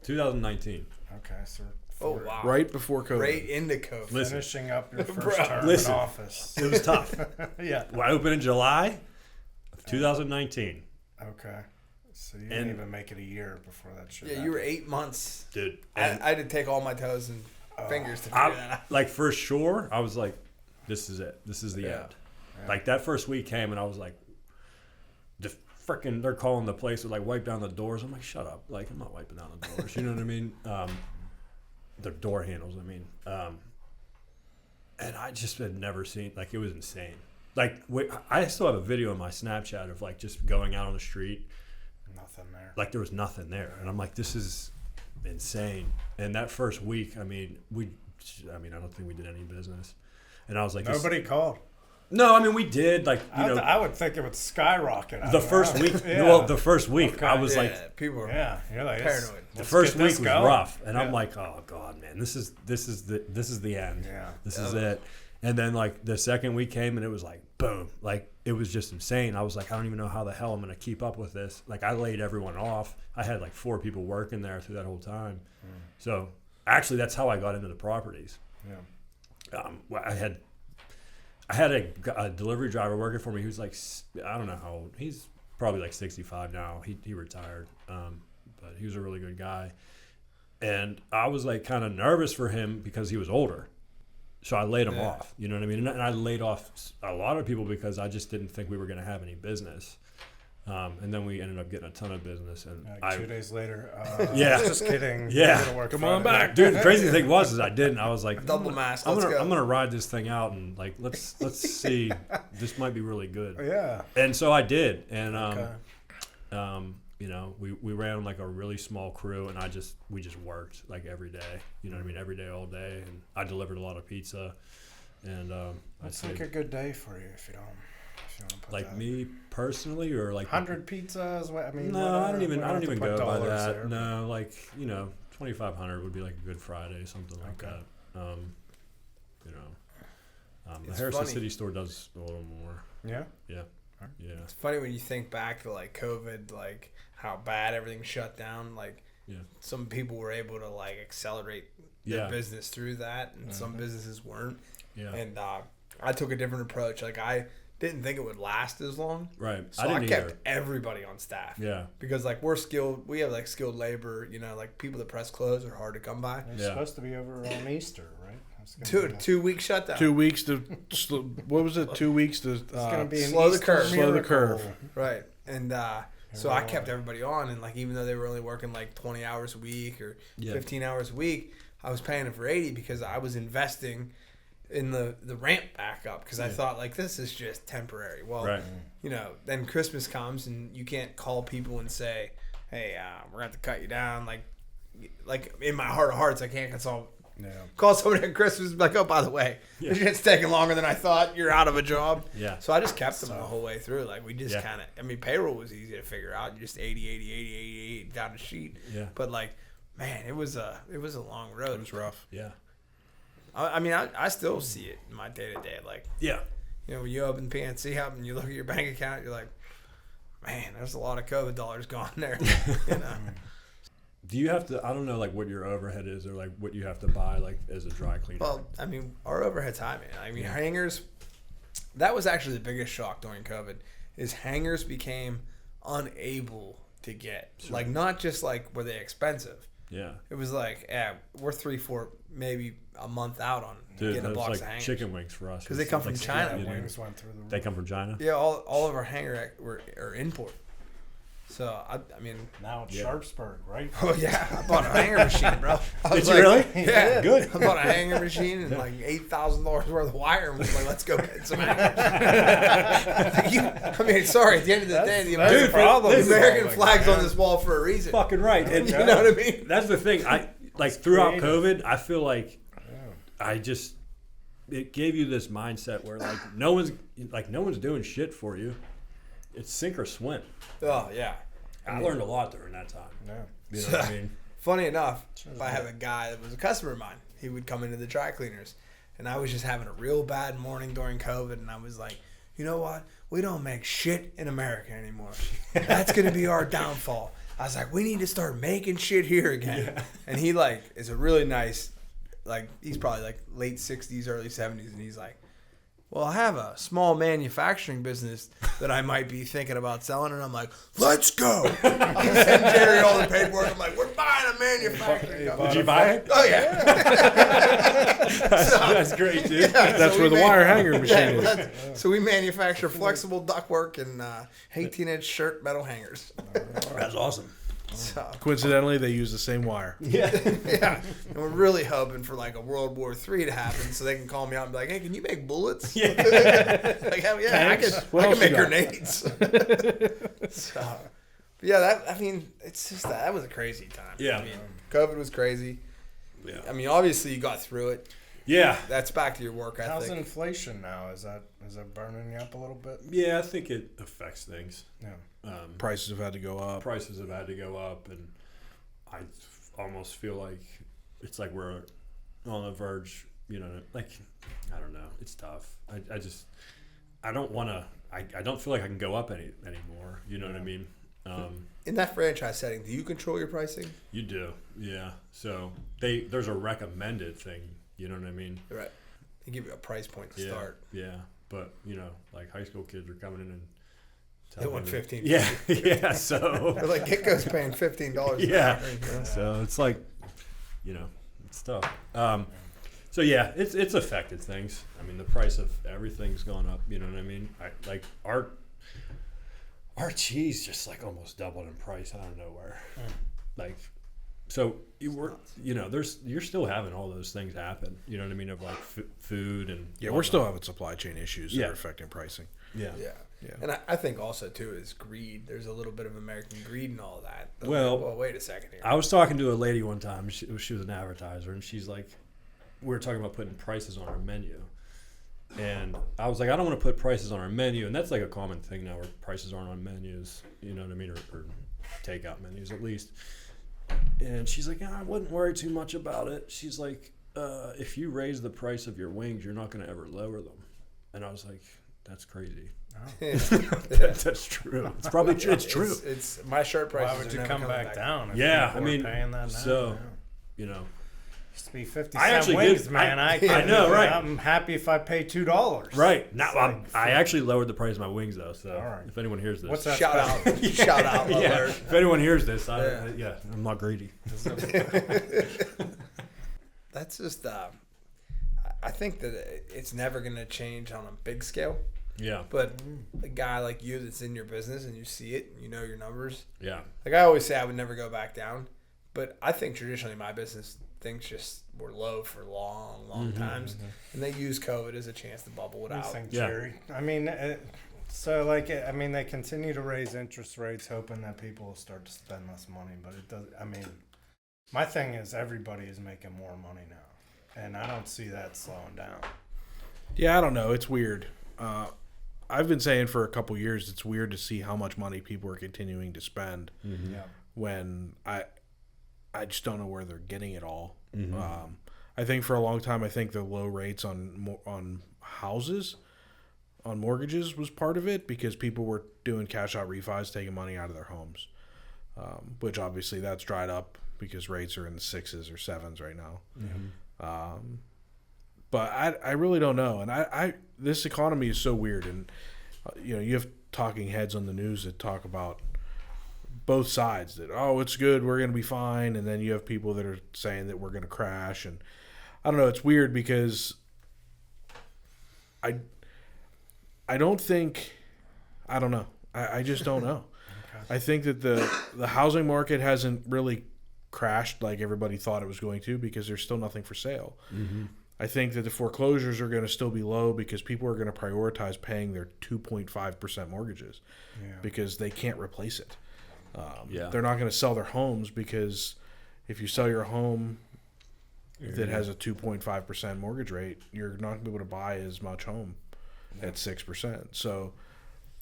2019. Okay, so Oh wow! Right before COVID. Right into COVID. Listen. finishing up your Bro, first term listen. in office. It was tough. Yeah. Well, I opened in July of 2019. Okay. So you And- didn't even make it a year before that shit. Yeah, you were 8 months. Dude. I had to take all my toes and fingers to figure that out. Like, for sure, I was like, this is it. This is the Yeah. end. Like, that first week came, and I was like, they're calling the place to, like, wipe down the doors. I'm like, shut up. Like, I'm not wiping down the doors. You know what I mean? The door handles, I mean. And I just had never seen, like, it was insane. Like, I still have a video on my Snapchat of, like, just going out on the street. Nothing there. Like, there was nothing there. And I'm like, this is insane. And that first week, I mean, I don't think we did any business. And I was like, Nobody called. No, I mean, we did, like, I would think it would skyrocket. the first week. Yeah. Well, the first week, Okay. I was Yeah, like, people were Yeah, you're like paranoid. the first week was going. rough, and I'm Yeah. like, oh god, man, this is the end. Yeah. This is it. And then, like, the second week came, and it was like, boom, like, it was just insane. I was like, I don't even know how the hell I'm gonna keep up with this. Like, I laid everyone off. I had like 4 people working there through that whole time. So actually, that's how I got into the properties. Yeah. I had a delivery driver working for me who's like, I don't know how old. He's probably like 65 now. He retired, but he was a really good guy. And I was like kind of nervous for him because he was older. So I laid him off, you know what I mean? And I laid off a lot of people because I just didn't think we were going to have any business. And then we ended up getting a ton of business. And Like 2 days later. Yeah. Just kidding. Yeah. You're gonna work Come on Friday. back. Dude, the crazy thing was I didn't. I was like, Double mask. I'm Let's go. gonna ride this thing out and like let's see. This might be really good. Yeah. And so I did. And Okay. you know, we ran like a really small crew, and we just worked like every day. You know what I mean? Every day, all day. And I delivered a lot of pizza. And That's like a good day for you if you don't put like that. me personally, or like 100 pizzas. I mean, No, I don't even have to put go by dollars that. there. No, like 2,500 would be like a Good Friday, something like Okay. that. The It's Harrison funny. City store does a little more. Yeah. Yeah. It's funny when you think back to like COVID, like how bad everything shut down. Like some people were able to like accelerate their business through that, and some businesses weren't. Yeah. And I took a different approach. Like I didn't think it would last as long. Right. So I I didn't kept either. everybody on staff. Yeah. Because like we're skilled, we have like skilled labor. You know, like people that press clothes are hard to come by. It's supposed to be over on Easter, right? It's Dude, 2-week shutdown. 2 weeks to what was it? 2 weeks to It's gonna be an slow the Easter curve. Slow the miracle. curve. Right. And so I kept everybody on, and like even though they were only working like 20 hours a week or 15 hours a week, I was paying them for 80 because I was investing in the ramp back up because I thought like this is just temporary. Well, you know, then Christmas comes and you can't call people and say, hey, we're gonna have to cut you down. Like in my heart of hearts, I can't call somebody at Christmas and be like, oh, by the way, this shit's taking longer than I thought. You're out of a job. Yeah. So I just kept them the whole way through. Like we just kind of, I mean, payroll was easy to figure out. Just 80 down the sheet. Yeah. But like, man, it was a long road. It was rough. Yeah. I mean, I still see it in my day to day. Like, Yeah. you know, when you open PNC up and you look at your bank account, you're like, man, there's a lot of COVID dollars gone there. You know. Do you have to? I don't know, like what your overhead is, or like what you have to buy, like as a dry cleaner. Well, I mean, our overhead's high, man. I mean, hangers. That was actually the biggest shock during COVID. Is hangers became unable to get like not just like were they expensive. Yeah. It was like, we're 3-4 maybe a month out on Dude, getting a that's box like of hangers. chicken wings for us. Because they come from Like, China. you know, Wings went through the roof. They come from China. Yeah, all of our hanger are import. So I mean, Now it's Sharpsburg, right? oh yeah, I bought a hanger machine, bro. I was Did you really? Yeah, Good. I bought a hanger machine and like $8,000 worth of wire, and was like, let's go get some hangers. I mean, sorry. At the end of the day, the American, flag's on this wall for a reason. Fucking right. And You know what I mean? that's the thing. I like throughout creative. COVID, I feel like it gave you this mindset where like no one's doing shit for you. It's sink or swim. Oh yeah. I learned a lot during that time. Yeah. You know what I mean? Funny enough, I have a guy that was a customer of mine. He would come into the dry cleaners, and I was just having a real bad morning during COVID, and I was like, you know what? We don't make shit in America anymore. That's going to be our downfall. I was like, we need to start making shit here again. Yeah. And he like is a really nice, like he's probably like late 60s, early 70s, and he's like, well, I have a small manufacturing business that I might be thinking about selling. And I'm like, let's go. I'm sending Jerry all the paperwork. I'm like, we're buying a manufacturing company. Did you buy it? Oh, yeah. That's great, dude. Yeah, That's where the wire hanger machine is. So we manufacture flexible ductwork and 18-inch shirt metal hangers. That's awesome. So, Coincidentally, they use the same wire. yeah. And we're really hoping for like a World War III to happen so they can call me out and be like, hey, can you make bullets? Yeah. Like, hell yeah, I can make grenades. So, but yeah, it's just that was a crazy time. Yeah. I mean, COVID was crazy. Yeah. I mean, obviously you got through it. Yeah. That's back to your work ethic. How's inflation now? Is that burning you up a little bit? Yeah, I think it affects things. Yeah. Prices have had to go up. Prices have had to go up, and I almost feel like it's like we're on the verge, like, I don't know. It's tough. I don't want to, I don't feel like I can go up anymore. You know what I mean? In that franchise setting, do you control your pricing? You do, yeah. So there's a recommended thing, you know what I mean? Right. They give you a price point to start. Yeah, but, like high school kids are coming in and they want $15. Yeah, so. They're like, Gitco's paying $15. Yeah, so it's like, it's tough. So yeah, it's affected things. I mean, the price of everything's gone up. You know what I mean? Like our cheese just like almost doubled in price out of nowhere. Like, so you're still having all those things happen. You know what I mean? Of like food and we're still having supply chain issues that are affecting pricing. Yeah. And I think also too is greed. There's a little bit of American greed and all of that. Well, wait a second here. I was talking to a lady one time. She was an advertiser, and she's like, we were talking about putting prices on our menu. And I was like, I don't want to put prices on our menu. And that's like a common thing now where prices aren't on menus, you know what I mean? Or takeout menus at least. And she's like, I wouldn't worry too much about it. She's like, if you raise the price of your wings, you're not going to ever lower them. And I was like, that's crazy. Oh. That's true. It's probably true. It's true. It's my shirt prices. Why would you come back down? If yeah, people are paying that now? So, used to be 50 I cent actually wings, did. man. I know, right? I'm happy if I pay $2. Right. Now, I actually lowered the price of my wings, though. So all right. if anyone hears this, What's that? Shout out, yeah. alert. If anyone hears this, I'm not greedy. That's just. I think that it's never going to change on a big scale. Yeah. But a guy like you that's in your business and you see it, and you know your numbers. Yeah. Like I always say, I would never go back down. But I think traditionally my business things just were low for long times. Mm-hmm. And they use COVID as a chance to bubble it out. Jerry. I mean, they continue to raise interest rates hoping that people will start to spend less money. But it does. I mean, my thing is everybody is making more money now. And I don't see that slowing down. Yeah, I don't know. It's weird. I've been saying for a couple years it's weird to see how much money people are continuing to spend when I just don't know where they're getting it all. Mm-hmm. I think for a long time, I think the low rates on houses, on mortgages was part of it because people were doing cash out refis, taking money out of their homes, which obviously that's dried up because rates are in the 6s or 7s right now. Mm-hmm. But I really don't know. And this economy is so weird. And, you have talking heads on the news that talk about both sides that, it's good, we're going to be fine. And then you have people that are saying that we're going to crash. And I don't know. It's weird because I don't think, I don't know. I just don't know. Okay. I think that the housing market hasn't really crashed like everybody thought it was going to because there's still nothing for sale. Mm-hmm. I think that the foreclosures are going to still be low because people are going to prioritize paying their 2.5% mortgages because they can't replace it. They're not going to sell their homes because if you sell your home that has a 2.5% mortgage rate, you're not going to be able to buy as much home at 6%. So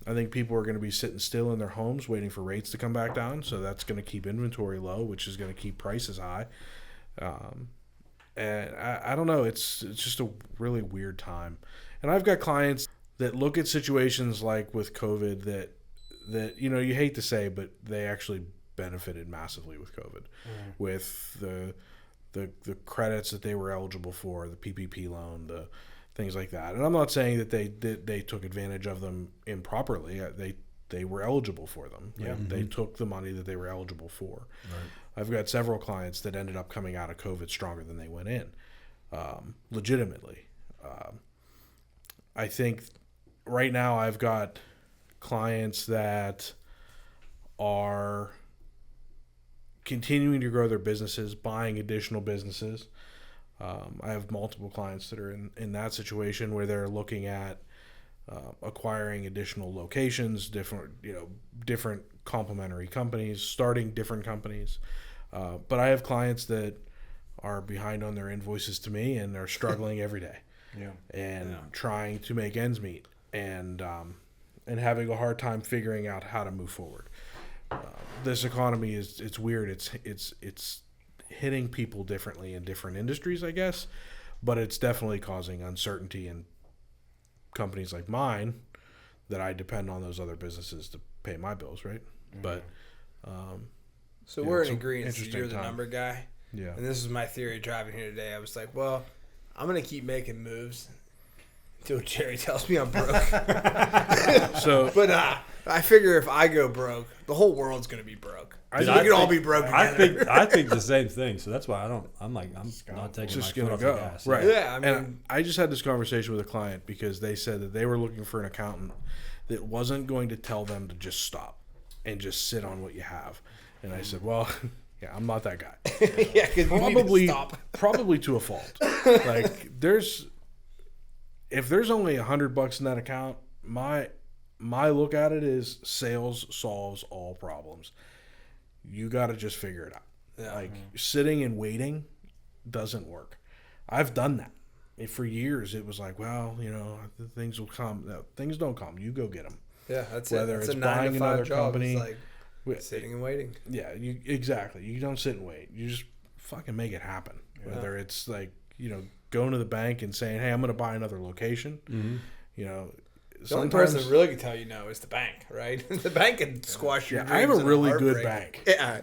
I think people are going to be sitting still in their homes waiting for rates to come back down. So that's going to keep inventory low, which is going to keep prices high. And I don't know. It's just a really weird time. And I've got clients that look at situations like with COVID that you hate to say, but they actually benefited massively with COVID, with the credits that they were eligible for, the PPP loan, the things like that. And I'm not saying that they took advantage of them improperly. They were eligible for them. Yeah. They took the money that they were eligible for. Right. I've got several clients that ended up coming out of COVID stronger than they went in, legitimately. I think right now I've got clients that are continuing to grow their businesses, buying additional businesses. I have multiple clients that are in that situation where they're looking at acquiring additional locations, different complementary companies, starting different companies. But I have clients that are behind on their invoices to me and are struggling every day, trying to make ends meet and having a hard time figuring out how to move forward. This economy it's weird. It's hitting people differently in different industries, I guess, but it's definitely causing uncertainty in companies like mine that I depend on those other businesses to pay my bills, right? But so we're in agreement. You're the number guy. Yeah. And this is my theory driving here today. I was like, well, I'm gonna keep making moves until Jerry tells me I'm broke. But I figure if I go broke, the whole world's gonna be broke. We can all be broke together. I think the same thing. So that's why I'm not taking just my gonna foot go off the gas. right. Yeah, I mean, and I just had this conversation with a client because they said that they were looking for an accountant that wasn't going to tell them to just stop and just sit on what you have. And I said, well, yeah, I'm not that guy. yeah, because probably to a fault. Like if there's only $100 in that account, my look at it is sales solves all problems. You got to just figure it out. Yeah. Sitting and waiting doesn't work. I've done that. For years, it was like, well, things will come. No, things don't come. You go get them. Yeah, that's Whether it. it's buying another company. It's like sitting and waiting. Yeah, exactly. You don't sit and wait. You just fucking make it happen. Yeah. Whether it's going to the bank and saying, hey, I'm going to buy another location. Mm-hmm. The only person that really can tell you no is the bank, right? The bank can squash your dreams. I have a really good bank. Yeah.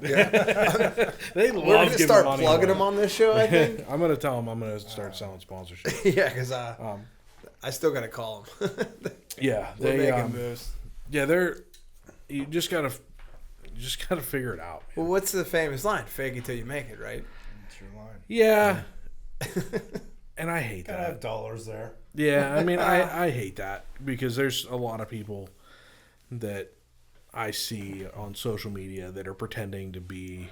They love We're going to start money plugging them on this show, I think. I'm going to tell them I'm going to start selling sponsorship. Yeah, because I still got to call them. Yeah, they're making moves. Yeah, you just got to figure it out. Well, what's the famous line? Fake it till you make it, right? That's your line. Yeah. And I hate Gotta that. have dollars there. Yeah, I mean, I hate that because there's a lot of people that I see on social media that are pretending to be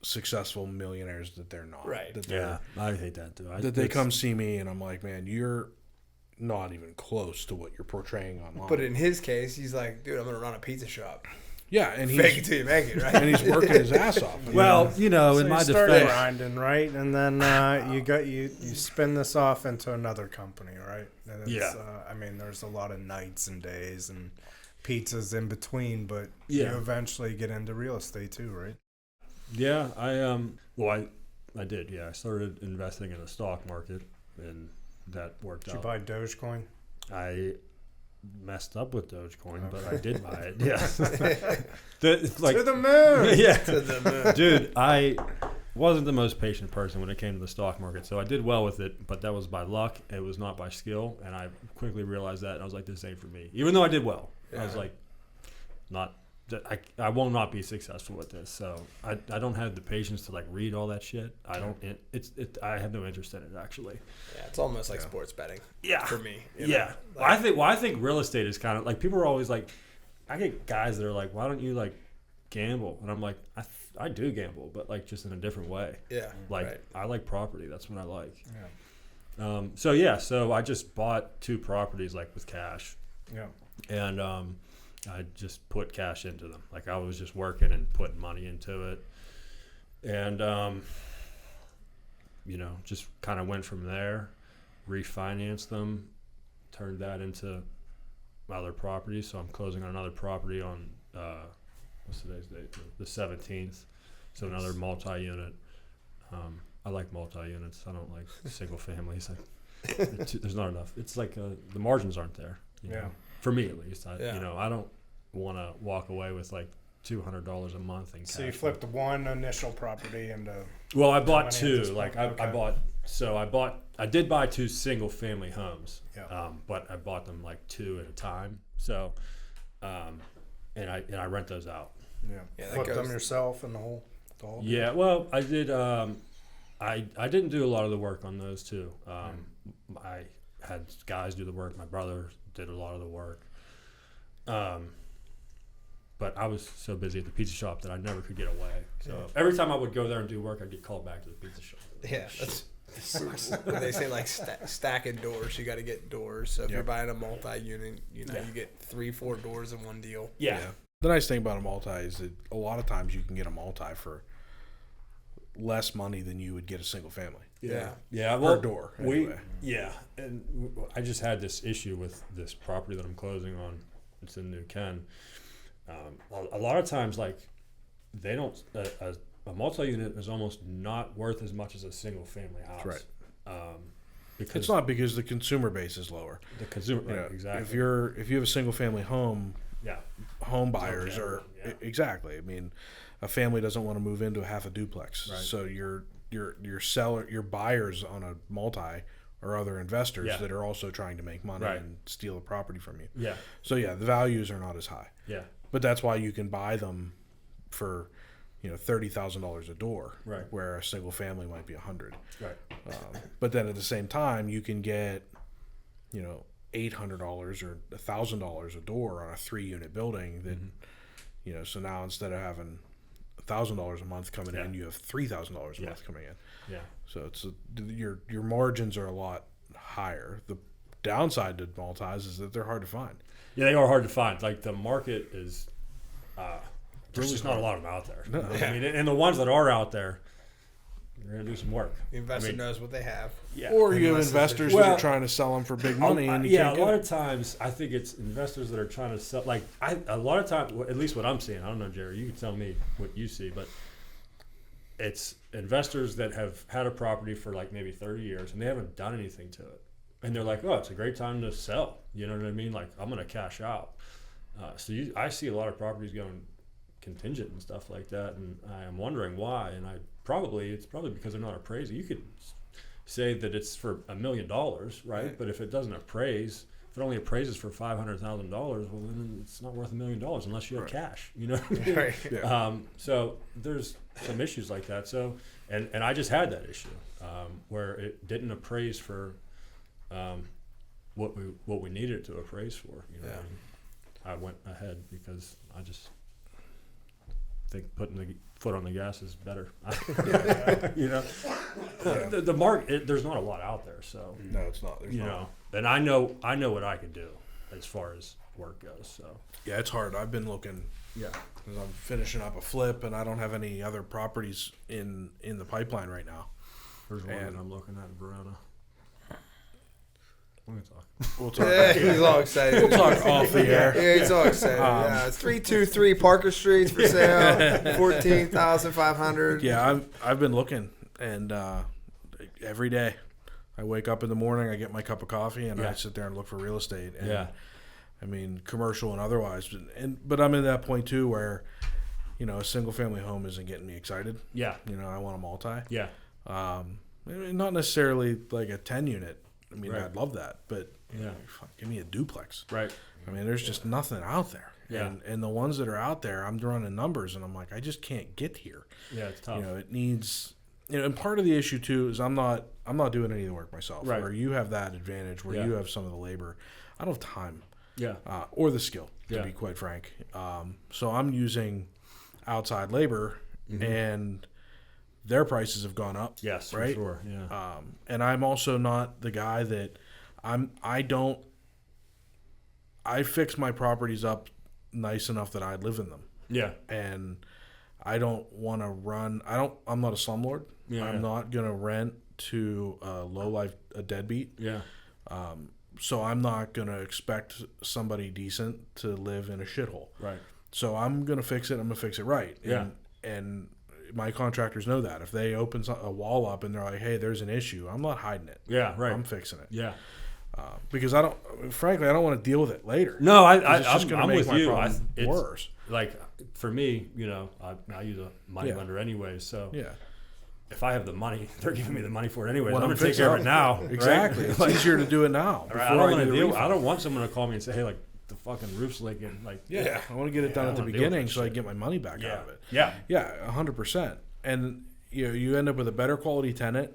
successful millionaires that they're not. Right. I hate that too. They come see me and I'm like, man, you're not even close to what you're portraying online. But in his case, he's like, dude, I'm going to run a pizza shop. Yeah, and fake it till you make it, right? And he's working his ass off. Well, so in my start defense, grinding, right? And then you spin this off into another company, right? And it's, I mean, there's a lot of nights and days and pizzas in between, but you eventually get into real estate too, right? Yeah, I did. Yeah, I started investing in the stock market, and that worked out. Did you buy Dogecoin? I messed up with Dogecoin, but I did buy it. Yeah. To the moon. Yeah. To the moon. Dude, I wasn't the most patient person when it came to the stock market, so I did well with it, but that was by luck. It was not by skill, and I quickly realized that, and I was like, this ain't for me. Even though I did well. Yeah. I was like, I will not be successful with this. So I don't have the patience to read all that shit. I have no interest in it actually. Yeah, it's almost like sports betting. Yeah, for me. Yeah, I think real estate is kind of people are always like, I get guys that are like, why don't you gamble? And I'm like, I do gamble, but just in a different way. Yeah, right. I like property. That's what I like. Yeah. So I just bought 2 properties with cash. Yeah. And I just put cash into them. I was just working and putting money into it. And, just kind of went from there, refinanced them, turned that into other properties. So I'm closing on another property on, what's today's date? The 17th. So another multi-unit. I like multi-units. I don't like single families. There's not enough. It's the margins aren't there. You know? For me at least. I don't want to walk away with $200 a month in cash. So you flipped one initial property into. Well, I bought money at two. this Like point? I did buy two single family homes. Yeah. But I bought them like two at a time. So, and I rent those out. Yeah. Yeah, that Flipped them goes- yourself and the whole. Yeah. Well, I did. I didn't do a lot of the work on those two. I had guys do the work. My brother did a lot of the work. But I was so busy at the pizza shop that I never could get away. So every time I would go there and do work, I'd get called back to the pizza shop. Yeah, that's what they say, like stacking doors. You got to get doors. So if you're buying a multi-unit, you get 3-4 doors in one deal. Yeah. The nice thing about a multi is that a lot of times you can get a multi for less money than you would get a single family. Yeah. Per door. Anyway. And I just had this issue with this property that I'm closing on. It's in New Ken. A lot of times, like, they don't. A multi-unit is almost not worth as much as a single-family house. That's right. Because It's not because the consumer base is lower. the consumer. You know, Right, exactly. If you have a single family home, yeah. home buyers are Yeah. exactly. I mean, a family doesn't want to move into a half a duplex. Right. So your buyers on a multi are other investors Yeah. that are also trying to make money Right. and steal the property from you. Yeah. So the values are not as high. Yeah. But that's why you can buy them for, $30,000 a door, Right. where a single family might be $100,000. Right. But then at the same time, you can get, $800 or $1,000 a door on a 3-unit building. That, so now instead of having $1,000 a month coming in, you have $3,000 a month coming in. Yeah. So it's your margins are a lot higher. The downside to multis is that they're hard to find. Yeah, they are hard to find. Like, the market is. There's just not a lot of them out there. No. I mean, and the ones that are out there, you're gonna do some work. The investor knows what they have. Yeah. Or you have Unless investors that Well, are trying to sell them for big money, and you yeah, can't a get lot it. of times I think it's investors that are trying to sell. Like, a lot of times, at least what I'm seeing, I don't know, Jerry, you can tell me what you see, but it's investors that have had a property for like maybe 30 years and they haven't done anything to it, and they're like, oh, it's a great time to sell. You know what I mean? Like, I'm gonna cash out. I see a lot of properties going contingent and stuff like that, and I am wondering why. And it's probably because they're not appraised. You could say that it's for $1 million, right? But if it doesn't appraise, if it only appraises for $500,000, well, then it's not worth $1 million unless you have cash. You know what I mean? Right. Yeah. So there's some issues like that. So and I just had that issue where it didn't appraise for what we needed it to appraise for. You know, Yeah. I went ahead because I just think putting the foot on the gas is better. You know, the market, there's not a lot out there, so No, it's not. There's not. and I know what I can do as far as work goes. So Yeah, it's hard. I've been looking. yeah, Because I'm finishing up a flip, and I don't have any other properties in the pipeline right now. there's one And- that I'm looking at in Verona. Let me talk. We'll talk. Yeah, he's all excited. We'll talk off the air. Yeah, he's all excited. Yeah, it's 323 Parker Street's for sale. 14,500. Yeah, I've been looking, and every day I wake up in the morning, I get my cup of coffee, and I sit there and look for real estate. And, Yeah. I mean, commercial and otherwise. But I'm at that point too where, a single family home isn't getting me excited. Yeah, I want a multi. yeah, Not necessarily like a 10-unit. I mean, Right. I'd love that, but Yeah. give me a duplex. right. I mean, there's just nothing out there. Yeah. And the ones that are out there, I'm running numbers, and I'm like, I just can't get here. Yeah, it's tough. It needs. And part of the issue too is I'm not doing any of the work myself. Right. Where you have that advantage, where Yeah. you have some of the labor. I don't have time. Yeah, Or the skill, to Yeah. be quite frank. So I'm using outside labor, Mm-hmm. and their prices have gone up. yes, right. for sure. Yeah, And I'm also not the guy that I fix my properties up nice enough that I live in them, yeah, and I don't want to run. I'm not a slumlord. Yeah, I'm yeah. not gonna rent to a deadbeat. yeah, So I'm not gonna expect somebody decent to live in a shithole. right. So I'm gonna fix it. I'm gonna fix it right. Yeah. And my contractors know that. If they open a wall up and they're like, "Hey, there's an issue," I'm not hiding it. Yeah, right. I'm fixing it. Yeah, because frankly, I don't want to deal with it later. No, It's just going to I'm make with my you. problem It's worse. like for me, I use a money lender anyway, so Yeah. if I have the money, they're giving me the money for it anyway. When I'm I'm going to take care of it now. Exactly. Right? It's easier to do it now. Right, I don't want someone to call me and say, hey, like the fucking roof's leaking. Like, Yeah, I want to get it done I at the wanna deal with beginning that so I shit. get my money back out of it. Yeah. Yeah, 100%. And you end up with a better quality tenant.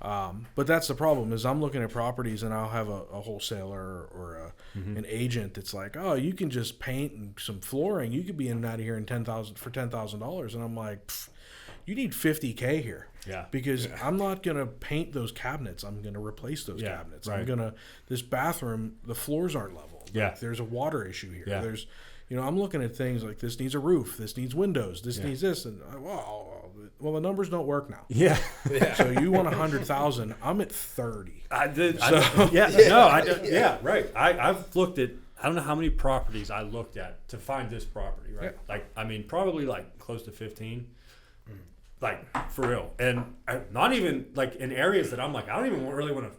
But that's the problem is I'm looking at properties and I'll have a wholesaler or an agent that's like, oh, you can just paint and some flooring. You could be in and out of here in $10,000, and I'm like, you need $50K here. Yeah. Because I'm not gonna paint those cabinets. I'm gonna replace those cabinets. Right. This bathroom, the floors aren't level. Yeah. Like, there's a water issue here. Yeah. There's, I'm looking at things like this needs a roof, this needs windows, this needs this, and well, the numbers don't work now. Yeah. So you want 100,000? I'm at 30. I did. So- Yeah, right. I've looked at, I don't know how many properties I looked at to find this property, right? Yeah. Like, I mean, probably like close to 15. Like, for real. And not even like in areas that I'm like, I don't even really want to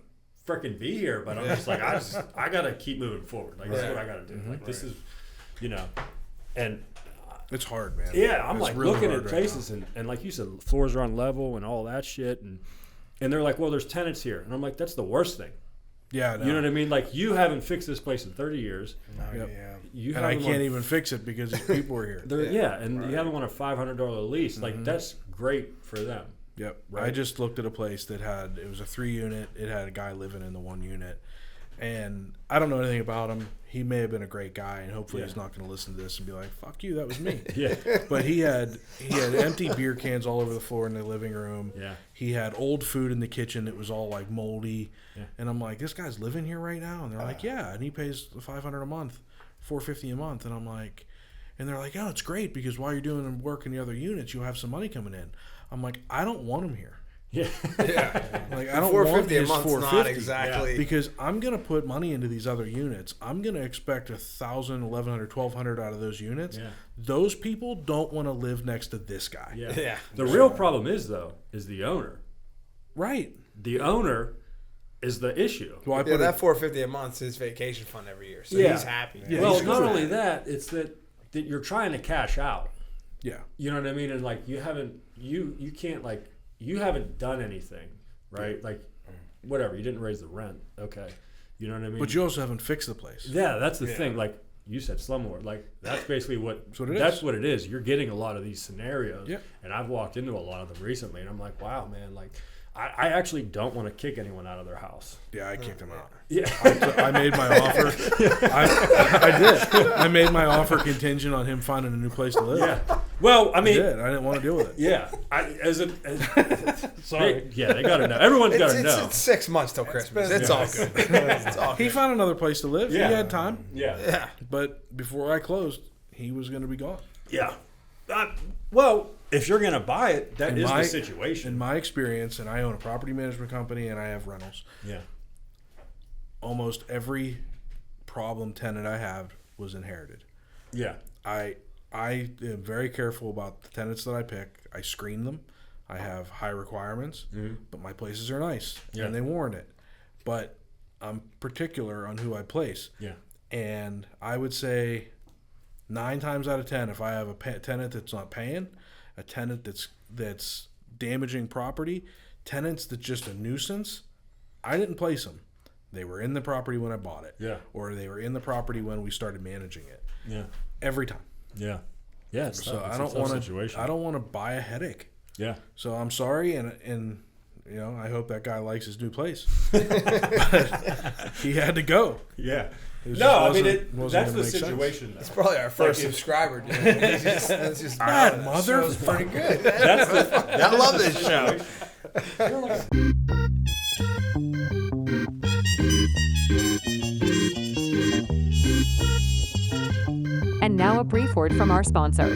freaking be here, but I'm just like, I got to keep moving forward. Like, this is what I got to do. Like, this is, and It's hard, man. yeah, I'm It's like really looking hard at right places and like you said, floors are on level and all that shit. And they're like, well, there's tenants here. And I'm like, that's the worst thing. Yeah, no. You know what I mean? Like, you haven't fixed this place in 30 years. Yep. You And I haven't can't won- even fix it because these people are here. and you haven't won a $500 lease. Like, that's great for them. Yep. Right. I just looked at a place that it was a 3-unit. It had a guy living in the 1 unit. And I don't know anything about him. He may have been a great guy, and hopefully he's not going to listen to this and be like, fuck you, that was me. Yeah. But he had empty beer cans all over the floor in the living room. Yeah. He had old food in the kitchen that was all like moldy. Yeah. And I'm like, this guy's living here right now? And they're like, yeah. And he pays $500 a month, $450 a month. And I'm like, and they're like, oh, it's great because while you're doing work in the other units, you'll have some money coming in. I'm like, I don't want him here. Yeah. Like, I don't want $450 a his month's $450 not exactly. because I'm gonna put money into these other units. I'm gonna expect $1,000, $1,100, $1,200 out of those units. Yeah. Those people don't want to live next to this guy. Yeah. Yeah. The real problem is the owner. Right. The owner is the issue. Well, I Yeah, put that $450 a month is his vacation fund every year, so Yeah. he's happy. Yeah. Well, he's not good. only that, it's that you're trying to cash out. Yeah. You know what I mean? And like you can't like you haven't done anything, right? Like whatever, you didn't raise the rent. Okay. You know what I mean? But you also haven't fixed the place. Yeah, that's the thing. Like you said, slumlord. Like that's basically That's what it that's is. what it is. You're getting a lot of these scenarios. Yeah. And I've walked into a lot of them recently, and I'm like, wow, man. Like, I actually don't want to kick anyone out of their house. Yeah, I kicked him out. Yeah. I made my offer. I did. I made my offer contingent on him finding a new place to live. Yeah. Well, I I mean, did. I didn't want to deal with it. yeah. Sorry. They got to know. Everyone's got to know. It's 6 months till Christmas. It's all good. It's all He good. found another place to live. Yeah. He had time. Yeah. Yeah. But before I closed, he was going to be gone. Yeah. Well, if you're going to buy it, that is the In situation. my experience, and I own a property management company and I have rentals, Yeah. almost every problem tenant I have was inherited. Yeah. I am very careful about the tenants that I pick. I screen them. I have high requirements, but my places are nice Yeah. and they warrant it. But I'm particular on who I place. Yeah. And I would say 9 times out of 10, if I have a tenant that's not paying, a tenant that's damaging property, tenants that's just a nuisance, I didn't place them. They were in the property when I bought it. Yeah. Or they were in the property when we started managing it. Yeah. Every time. Yeah. Yeah. It's So tough. It's I a don't tough want situation. to. I don't want to buy a headache. Yeah. So I'm sorry, and I hope that guy likes his new place. He had to go. Yeah. It No, I mean wasn't that's gonna the make sense. situation. It's probably our first Like, subscriber. Dude. It's just Bad that mother. show's pretty good. That's the, I love this show. And now a brief word from our sponsor.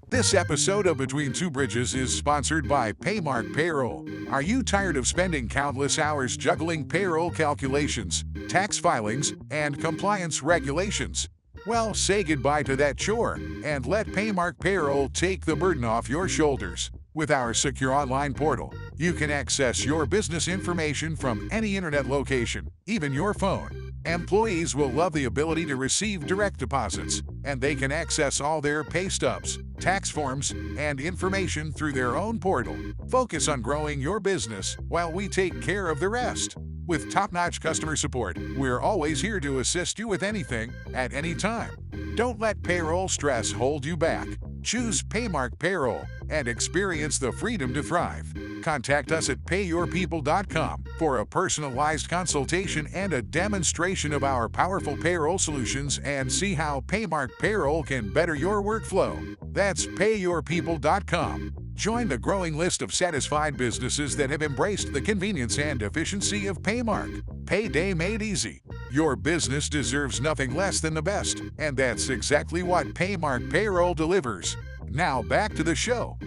This episode of Between Two Bridges is sponsored by Paymark Payroll. Are you tired of spending countless hours juggling payroll calculations, tax filings, and compliance regulations? Well, say goodbye to that chore and let Paymark Payroll take the burden off your shoulders. With our secure online portal, You can access your business information from any internet location, even your phone. Employees will love the ability to receive direct deposits, and they can access all their pay stubs, tax forms, and information through their own portal. Focus on growing your business while we take care of the rest. With top-notch customer support, we're always here to assist you with anything, at any time. Don't let payroll stress hold you back. Choose Paymark Payroll and experience the freedom to thrive. Contact us at payyourpeople.com for a personalized consultation and a demonstration of our powerful payroll solutions, and see how Paymark Payroll can better your workflow. That's payyourpeople.com. Join the growing list of satisfied businesses that have embraced the convenience and efficiency of Paymark. Payday made easy. Your business deserves nothing less than the best, and that's exactly what Paymark Payroll delivers. Now back to the show.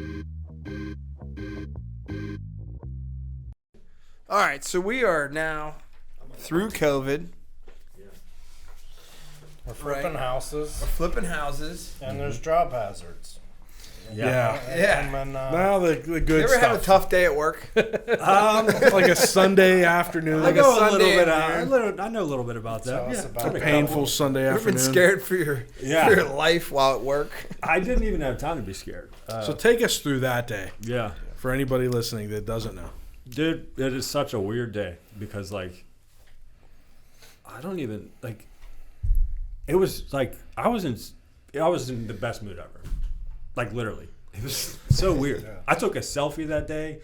All right, so we are now through COVID. We're flipping houses, We're flipping houses. and there's job hazards. Yeah. Yeah. And, Now the good You ever stuff. have a tough day at work? It's like a Sunday afternoon. I know a Sunday little bit. afternoon. I know a little bit about that. Tell us Yeah, about took a it. Painful Sunday You ever afternoon. been scared for your life while at work? I didn't even have time to be scared. So take us through that day Yeah, for anybody listening that doesn't know. dude, it is such a weird day because like I don't even like. It was like I was in the best mood ever, like literally. It was so weird. Yeah. I took a selfie that day.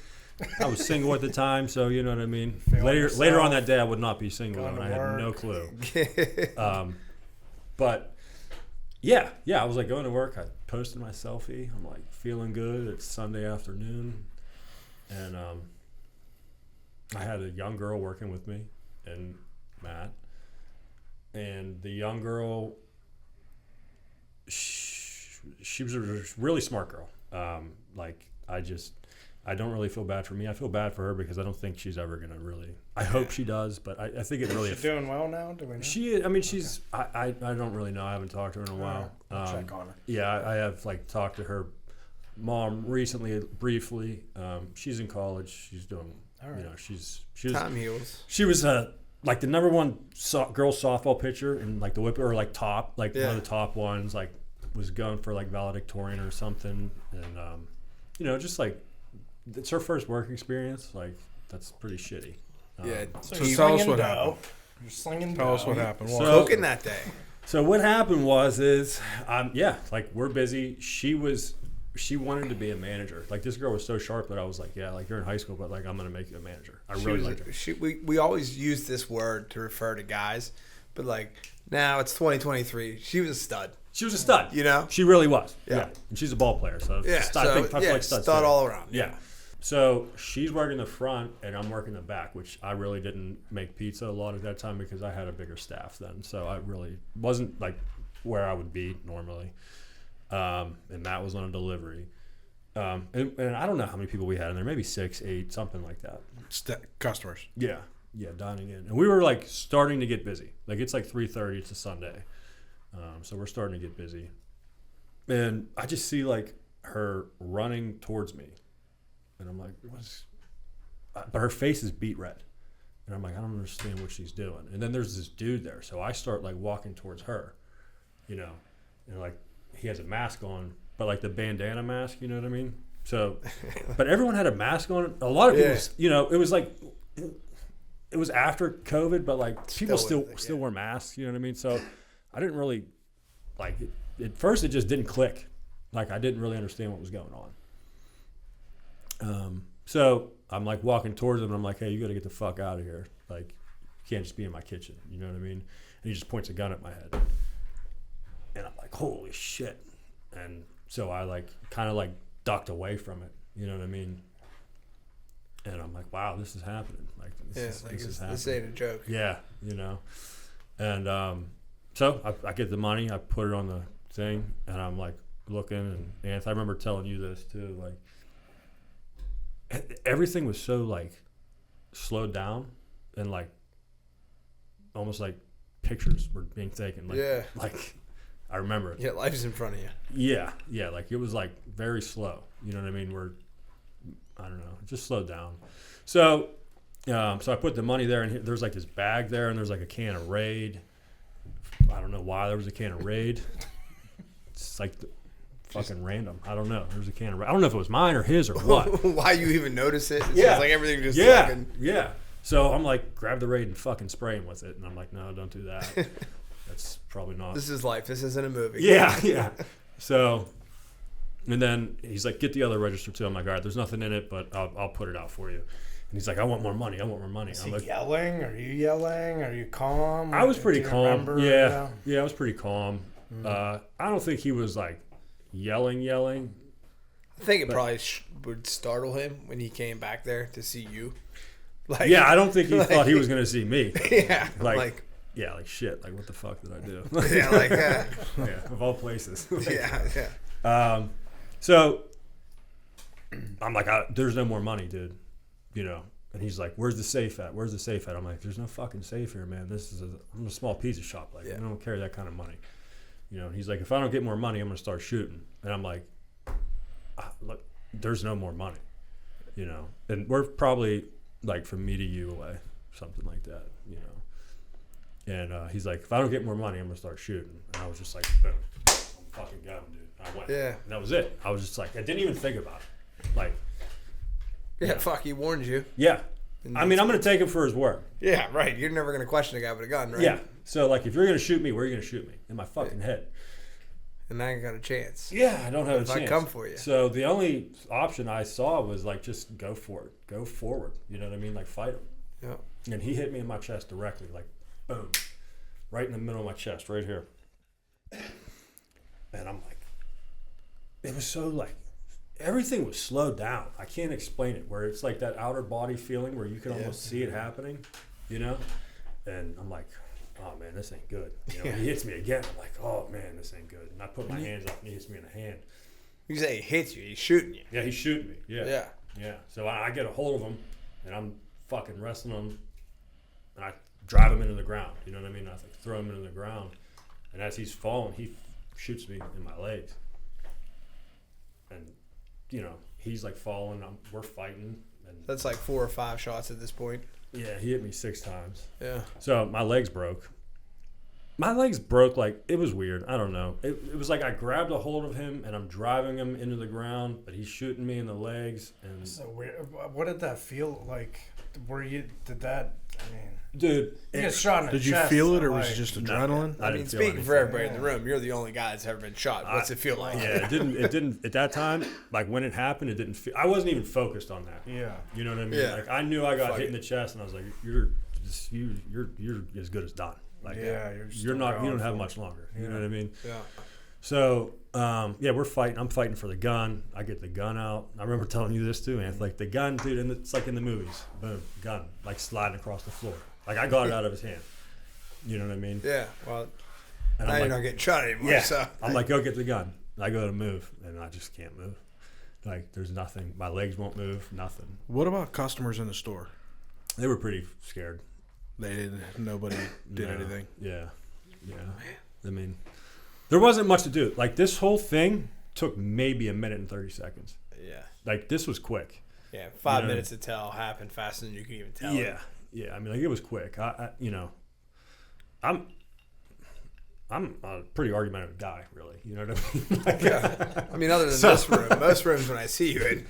I was single at the time, so you know what I mean. Feeling Later yourself. on that day, I would not be single, Going and to I had work. no clue. But yeah, I was like going to work. I posted my selfie. I'm like feeling good. It's Sunday afternoon, and I had a young girl working with me, and Matt, and the young girl. She was a really smart girl. I don't really feel bad for me. I feel bad for her because I don't think she's ever gonna really. I hope she does, but I think it really. She's doing well now. Do we know? She's. I don't really know. I haven't talked to her in a while. We'll check on her. Yeah, I have like talked to her mom recently, briefly. She's in college. She's doing. All right. You know, she was. Time heals. She was like the number one girls softball pitcher in like the whip or like top one of the top ones. Like was going for like valedictorian or something, and just like it's her first work experience. Like that's pretty shitty. Yeah. So you're tell us slinging what dough. happened. You're slinging Tell us dough. what happened. So- Cooking that day. So what happened is like we're busy. She wanted to be a manager. Like this girl was so sharp that I was like, yeah, like you're in high school, but like I'm gonna make you a manager. I really liked her. We always use this word to refer to guys, but like now it's 2023. She was a stud. She was a stud. You know? She really was. Yeah. And she's a ball player, so Yeah. I feel like studs stud too. all around. Yeah. So she's working the front and I'm working the back, which I really didn't make pizza a lot at that time because I had a bigger staff then. So I really wasn't like where I would be normally. And Matt was on a delivery. And I don't know how many people we had in there, maybe 6, 8, something like that. Customers. Yeah, dining in. And we were like starting to get busy. Like it's like 3:30, it's a Sunday. So we're starting to get busy. And I just see like her running towards me. And I'm like, but her face is beet red. And I'm like, I don't understand what she's doing. And then there's this dude there. So I start like walking towards her, and like he has a mask on, but like the bandana mask, you know what I mean? So, but everyone had a mask on. A lot of people, it was like, it was after COVID, but like people still wear masks, you know what I mean? So I didn't really like it. At first it just didn't click. Like I didn't really understand what was going on. So I'm like walking towards him and I'm like, hey, you got to get the fuck out of here. Like you can't just be in my kitchen. You know what I mean? And he just points a gun at my head. And I'm like, holy shit. And so I like kind of like ducked away from it. You know what I mean? And I'm like, wow, this is happening. Like this is happening. This ain't a joke. Yeah, And so I get the money, I put it on the thing, and I'm like looking. And Anth, I remember telling you this too. Like everything was so like slowed down, and like almost like pictures were being taken. Like, like I remember it. Yeah, life's in front of you. Yeah. Like it was like very slow. You know what I mean? I don't know. It just slowed down. So I put the money there, and there's like this bag there, and there's like a can of Raid. I don't know why there was a can of Raid. It's like fucking random. I don't know. There's a can of Raid. I don't know if it was mine or his or what. Why you even notice it? It's Yeah. just like everything just Yeah. fucking... Yeah. So I'm like, grab the Raid and fucking spray him with it. And I'm like, no, don't do that. That's probably not. This is life. This isn't a movie. Yeah, yeah. So, and then he's like, get the other register too. I'm like, all right, there's nothing in it, but I'll put it out for you. And he's like, I want more money. I want more money. Is I'm he like, yelling? Are you yelling? Are you calm? I was pretty Do you calm. remember? Yeah, I was pretty calm. I don't think he was like yelling. I think it probably would startle him when he came back there to see you. Like, Yeah, I don't think he like- thought he was going to see me. Yeah. Like shit. Like, what the fuck did I do? yeah, like Yeah, of all places. yeah. So I'm like, there's no more money, dude. You know, and he's like, where's the safe at? Where's the safe at? I'm like, there's no fucking safe here, man. I'm a small pizza shop. Like, I don't carry that kind of money. You know, and he's like, if I don't get more money, I'm going to start shooting. And I'm like, look, there's no more money, you know. And we're probably like from me to you away, something like that, you know. And he's like, if I don't get more money, I'm going to start shooting. And I was just like, boom, I'm fucking going, dude. And I went. Yeah. And that was it. I was just like, I didn't even think about it. Like, Yeah, fuck, he warned you. yeah. I mean, I'm going to take him for his word. Yeah, right. You're never going to question a guy with a gun, right? Yeah. So, like, if you're going to shoot me, where are you going to shoot me? In my fucking head. And I ain't got a chance. Yeah, I don't have If a I chance. come for you. So the only option I saw was, like, just go for it. Go forward. You know what I mean? Like, fight him. Yeah. And he hit me in my chest directly. Like, boom. Right in the middle of my chest, right here. And I'm like, it was so, like, everything was slowed down. I can't explain it. Where it's like that outer body feeling where you can almost see it happening, you know? And I'm like, oh man, this ain't good. You know, he hits me again. I'm like, oh man, this ain't good. And I put my hands up and he hits me in the hand. You say he hits you, he's shooting you. Yeah, he's shooting me. Yeah. Yeah. Yeah. So I get a hold of him and I'm fucking wrestling him and I drive him into the ground. You know what I mean? I like throw him into the ground. And as he's falling, he shoots me in my legs. And, you know, he's like falling. We're fighting. And That's like 4 or 5 shots at this point. yeah, he hit me 6 times. Yeah. So my legs broke. My legs broke, like, it was weird. I don't know. It was like I grabbed a hold of him and I'm driving him into the ground, but he's shooting me in the legs. And So weird. What did that feel like? Did that, I mean, dude, you get shot in the Did you chest, feel it, or like, was it just no, adrenaline? I I didn't mean, feel speaking for anything. everybody in the room, you're the only guy that's ever been shot. What's it feel like? Yeah, it didn't at that time, like when it happened, it didn't feel, I wasn't even focused on that. Yeah. You know what I mean? Yeah. Like I knew I got Fuck hit in it. the chest and I was like, you're as good as done. Like, Yeah, you're not, you don't have much longer. You know what I mean? Yeah. So, yeah, we're fighting. I'm fighting for the gun. I get the gun out. I remember telling you this too, man. Like the gun, dude, and it's like in the movies. Boom, gun, like sliding across the floor. Like I got it out of his hand. You know what I mean? Yeah. Well, And now I'm you're like, not getting shot anymore. yeah. So. I'm like, go get the gun. I go to move, and I just can't move. Like there's nothing. My legs won't move. Nothing. What about customers in the store? They were pretty scared. They didn't. Nobody did No. anything. Yeah. Yeah. I mean, there wasn't much to do. Like this whole thing took maybe a minute and 30 seconds. Yeah. Like this was quick. Yeah. 5 You know? minutes to tell happened faster than you can even tell. Yeah. Yeah. I mean, like it was quick. I you know, I'm a pretty argumentative guy, really. You know what I mean? Like, Yeah. I mean, other than this room, most rooms when I see you in,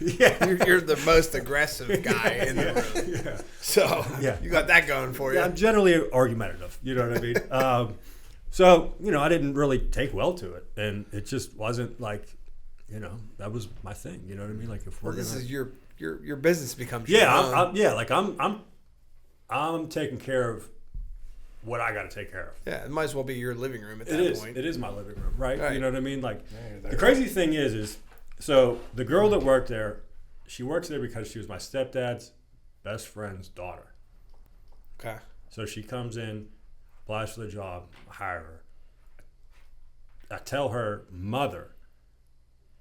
you're the most aggressive guy in the room. yeah. So Yeah. you got that going for you. Yeah, I'm generally argumentative. You know what I mean? So, you know, I didn't really take well to it. And it just wasn't like, you know, that was my thing. You know what I mean? Like if we're Well, this gonna, is your business becomes your yeah, own. like I'm taking care of what I got to take care of. Yeah, it might as well be your living room at It that is. point. It is my living room, right? Right. You know what I mean? Like you're the there. crazy thing is so the girl that worked there, she works there because she was my stepdad's best friend's daughter. Okay. So she comes in, applies for the job, I hire her. I tell her mother,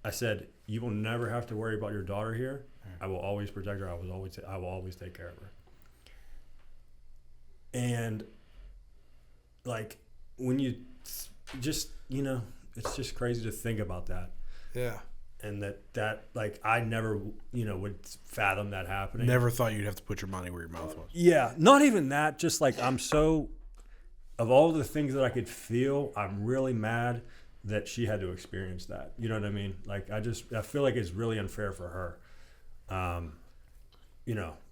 I said, you will never have to worry about your daughter here. I will always protect her. I will always take care of her. And like when you just, you know, it's just crazy to think about that. Yeah. and that like I never would fathom that happening. Never thought you'd have to put your money where your mouth was. Yeah, not even that. Just like I'm so, of all the things that I could feel, I'm really mad that she had to experience that. You know what I mean? Like I feel like it's really unfair for her.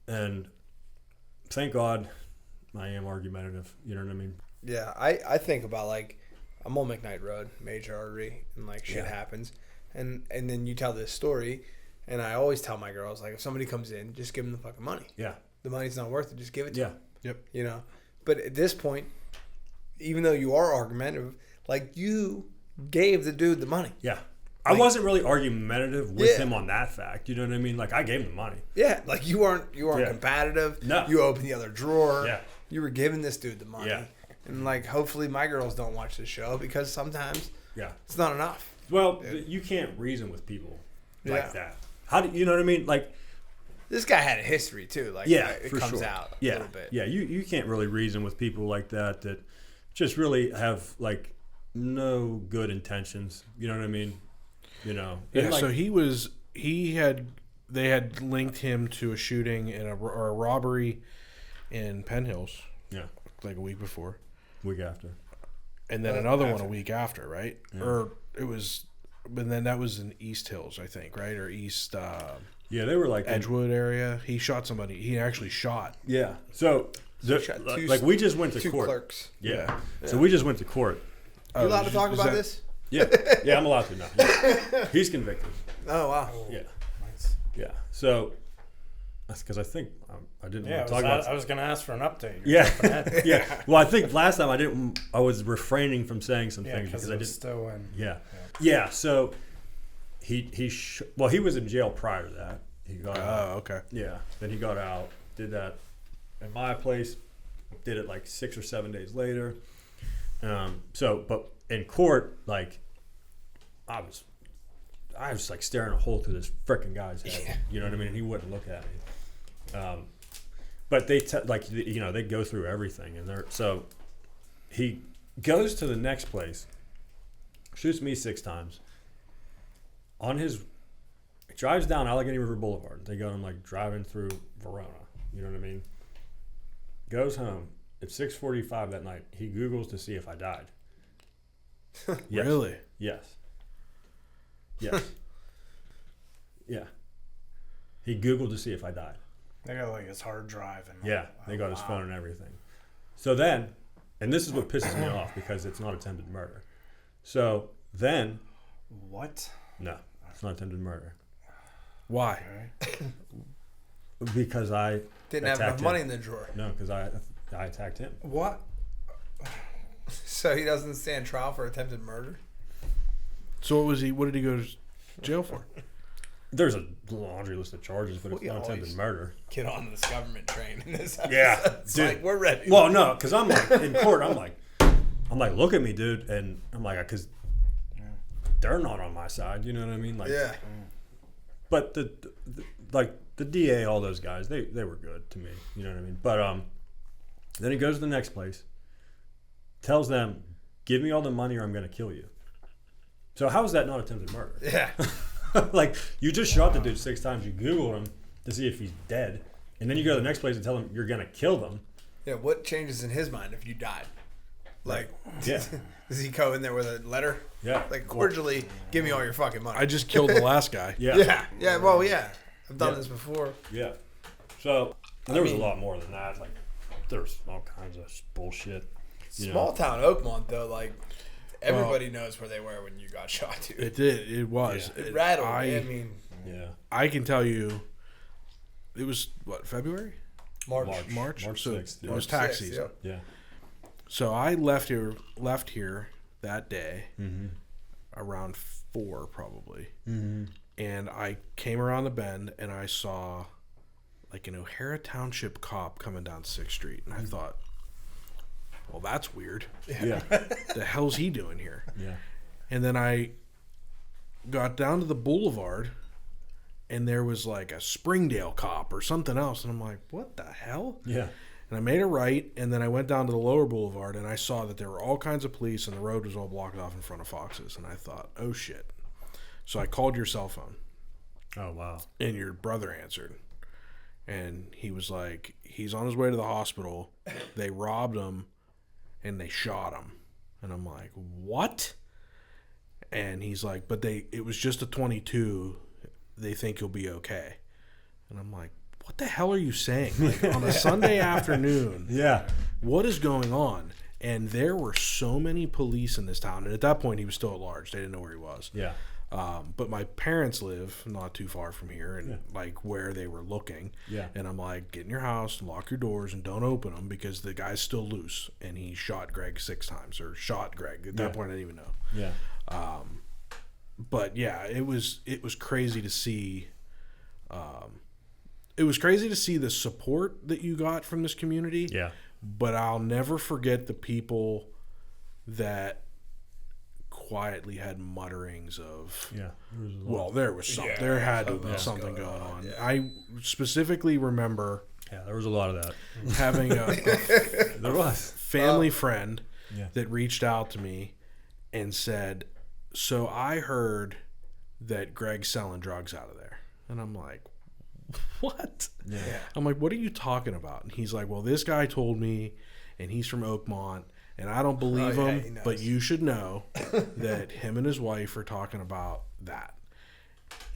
And thank God I am argumentative. You know what I mean? Yeah, I think about like I'm on McKnight Road, major artery, and like shit happens, and then you tell this story, and I always tell my girls like if somebody comes in, just give them the fucking money. Yeah, the money's not worth it, just give it to them. Yep. You know, but at this point, even though you are argumentative, like you gave the dude the money. Yeah. I wasn't really argumentative with him on that fact. You know what I mean? Like I gave him the money. Yeah, like you weren't combative. No. You opened the other drawer. Yeah. You were giving this dude the money. Yeah. And like hopefully my girls don't watch this show because sometimes it's not enough. Well, you can't reason with people like that. How do you know what I mean? Like this guy had a history too. Like it for comes sure. out a Yeah. little bit. Yeah, you can't really reason with people like that just really have like no good intentions. You know what I mean? Yeah, And, like, so they had linked him to a shooting or a robbery in Penn Hills. Yeah. Like a week before. Week after. And then another one a week after, right? Yeah. Or it was, but then that was in East Hills, I think, right? Or East yeah, they were like Edgewood area. He shot somebody. He actually shot. Yeah. So like we just went to two court. Clerks. Yeah. So we just went to court. You allowed to talk about this? Yeah. Yeah, I'm allowed to now. Yeah. He's convicted. Oh wow. Yeah. Nice. Yeah. So that's because I think I didn't want to talk about. I was going to ask for an update. Yeah. Yeah. Well, I think last time I was refraining from saying some things because I it was didn't. still in. Yeah. So he was in jail prior to that. He got out. Oh, okay. Yeah. Then he got out. Did that in my place. Did it like 6 or 7 days later. But in court, like I was like staring a hole through this freaking guy's head. Yeah. You know what I mean? And he wouldn't look at me. But they they go through everything, and so he goes to the next place, shoots me 6 times. Drives down Allegheny River Boulevard. They got him like driving through Verona. You know what I mean? Goes home at 6:45 that night. He Googles to see if I died. Yes. Really? Yes. Yes. Yeah. He Googled to see if I died. They got like his hard drive. And they got his phone and everything. So then, and this is what pisses me off because it's not attempted murder. So then. What? No, it's not attempted murder. Why? Because I didn't have enough money in the drawer. No, because I attacked him. What? So he doesn't stand trial for attempted murder? So what did he go to jail for? There's a laundry list of charges, but it's not attempted murder. Get on this government train in this episode. Yeah, it's dude. like, we're ready. Well, no, because I'm like in court. I'm like, look at me, dude, and I'm like, because they're not on my side. You know what I mean? Like, yeah. But the DA, all those guys, they were good to me. You know what I mean? But then he goes to the next place, tells them, give me all the money or I'm going to kill you. So how is that not attempted murder? Yeah. Like, you just shot the dude 6 times. You Google him to see if he's dead. And then you go to the next place and tell him you're going to kill them. Yeah, what changes in his mind if you died? Like, yeah. Does he go in there with a letter? Yeah. Like, cordially, give me all your fucking money. I just killed the last guy. Yeah. Yeah. Well, yeah. I've done this before. Yeah. So there was a lot more than that. Like, there's all kinds of bullshit. Small town Oakmont, though, like, everybody knows where they were when you got shot, dude. It did. It was. It rattled. I mean, yeah. I can tell you, it was what, February? March. So 6th. it was tax season. Yeah. So I left here that day around 4 probably. Mm-hmm. And I came around the bend and I saw like an O'Hara Township cop coming down 6th Street. And I thought, well, that's weird. Yeah. The hell's he doing here? Yeah. And then I got down to the boulevard and there was like a Springdale cop or something else. And I'm like, what the hell? Yeah. And I made a right, and then I went down to the lower boulevard, and I saw that there were all kinds of police, and the road was all blocked off in front of Foxes. And I thought, oh, shit. So I called your cell phone. Oh, wow. And your brother answered. And he was like, he's on his way to the hospital. They robbed him and they shot him. And I'm like, what? And he's like, but it was just a 22. They think he'll be okay. And I'm like, what the hell are you saying? Like on a Sunday afternoon. Yeah. What is going on? And there were so many police in this town. And at that point, he was still at large. They didn't know where he was. Yeah. But my parents live not too far from here, and like where they were looking. Yeah. And I'm like, get in your house, lock your doors, and don't open them because the guy's still loose. And he shot Greg 6 times, or shot Greg. At that point, I didn't even know. Yeah. But yeah, it was crazy to see. It was crazy to see the support that you got from this community. Yeah. But I'll never forget the people that quietly had mutterings of, there was something. There had to have been something going on. Yeah. I specifically remember. Yeah, there was a lot of that. Having there was family friend that reached out to me and said, "So I heard that Greg's selling drugs out of there," and I'm like, "What?" Yeah. I'm like, "What are you talking about?" And he's like, "Well, this guy told me, and he's from Oakmont." And I don't believe him, but you should know that him and his wife are talking about that.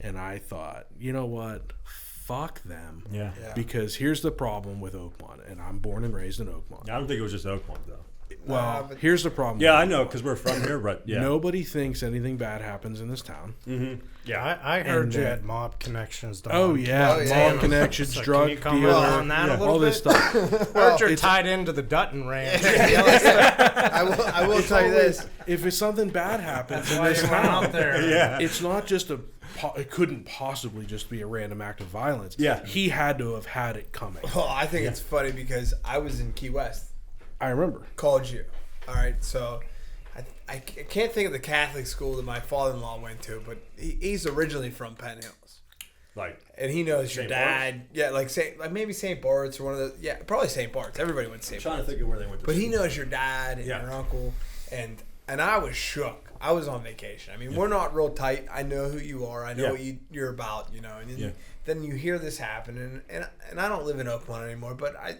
And I thought, you know what? Fuck them. Yeah. Because here's the problem with Oakmont, and I'm born and raised in Oakmont. I don't think it was just Oakmont, though. Well, here's the problem. Yeah, I know, because we're from here, but Nobody thinks anything bad happens in this town. Mm-hmm. Yeah, I heard you had mob connections. Mob connections, so drug dealer, on that a little all this bit? stuff. Well, you're tied into the Dutton Ranch. I will tell you this: if it's something bad happens in Why this you went town, out there? it's not just it couldn't possibly just be a random act of violence. Yeah. He had to have had it coming. Well, I think it's funny because I was in Key West. I remember. Called you. All right, so I can't think of the Catholic school that my father-in-law went to, but he's originally from Penn Hills. And he knows your dad. Yeah, like maybe St. Bart's or one of the probably St. Bart's. Everybody went to St. Bart's. Trying to think of where they went to But school. he knows your dad and your uncle, and I was shook. I was on vacation. I mean, we're not real tight. I know who you are. I know what you're about, you know. And then you hear this happen, and I don't live in Oakmont anymore, but I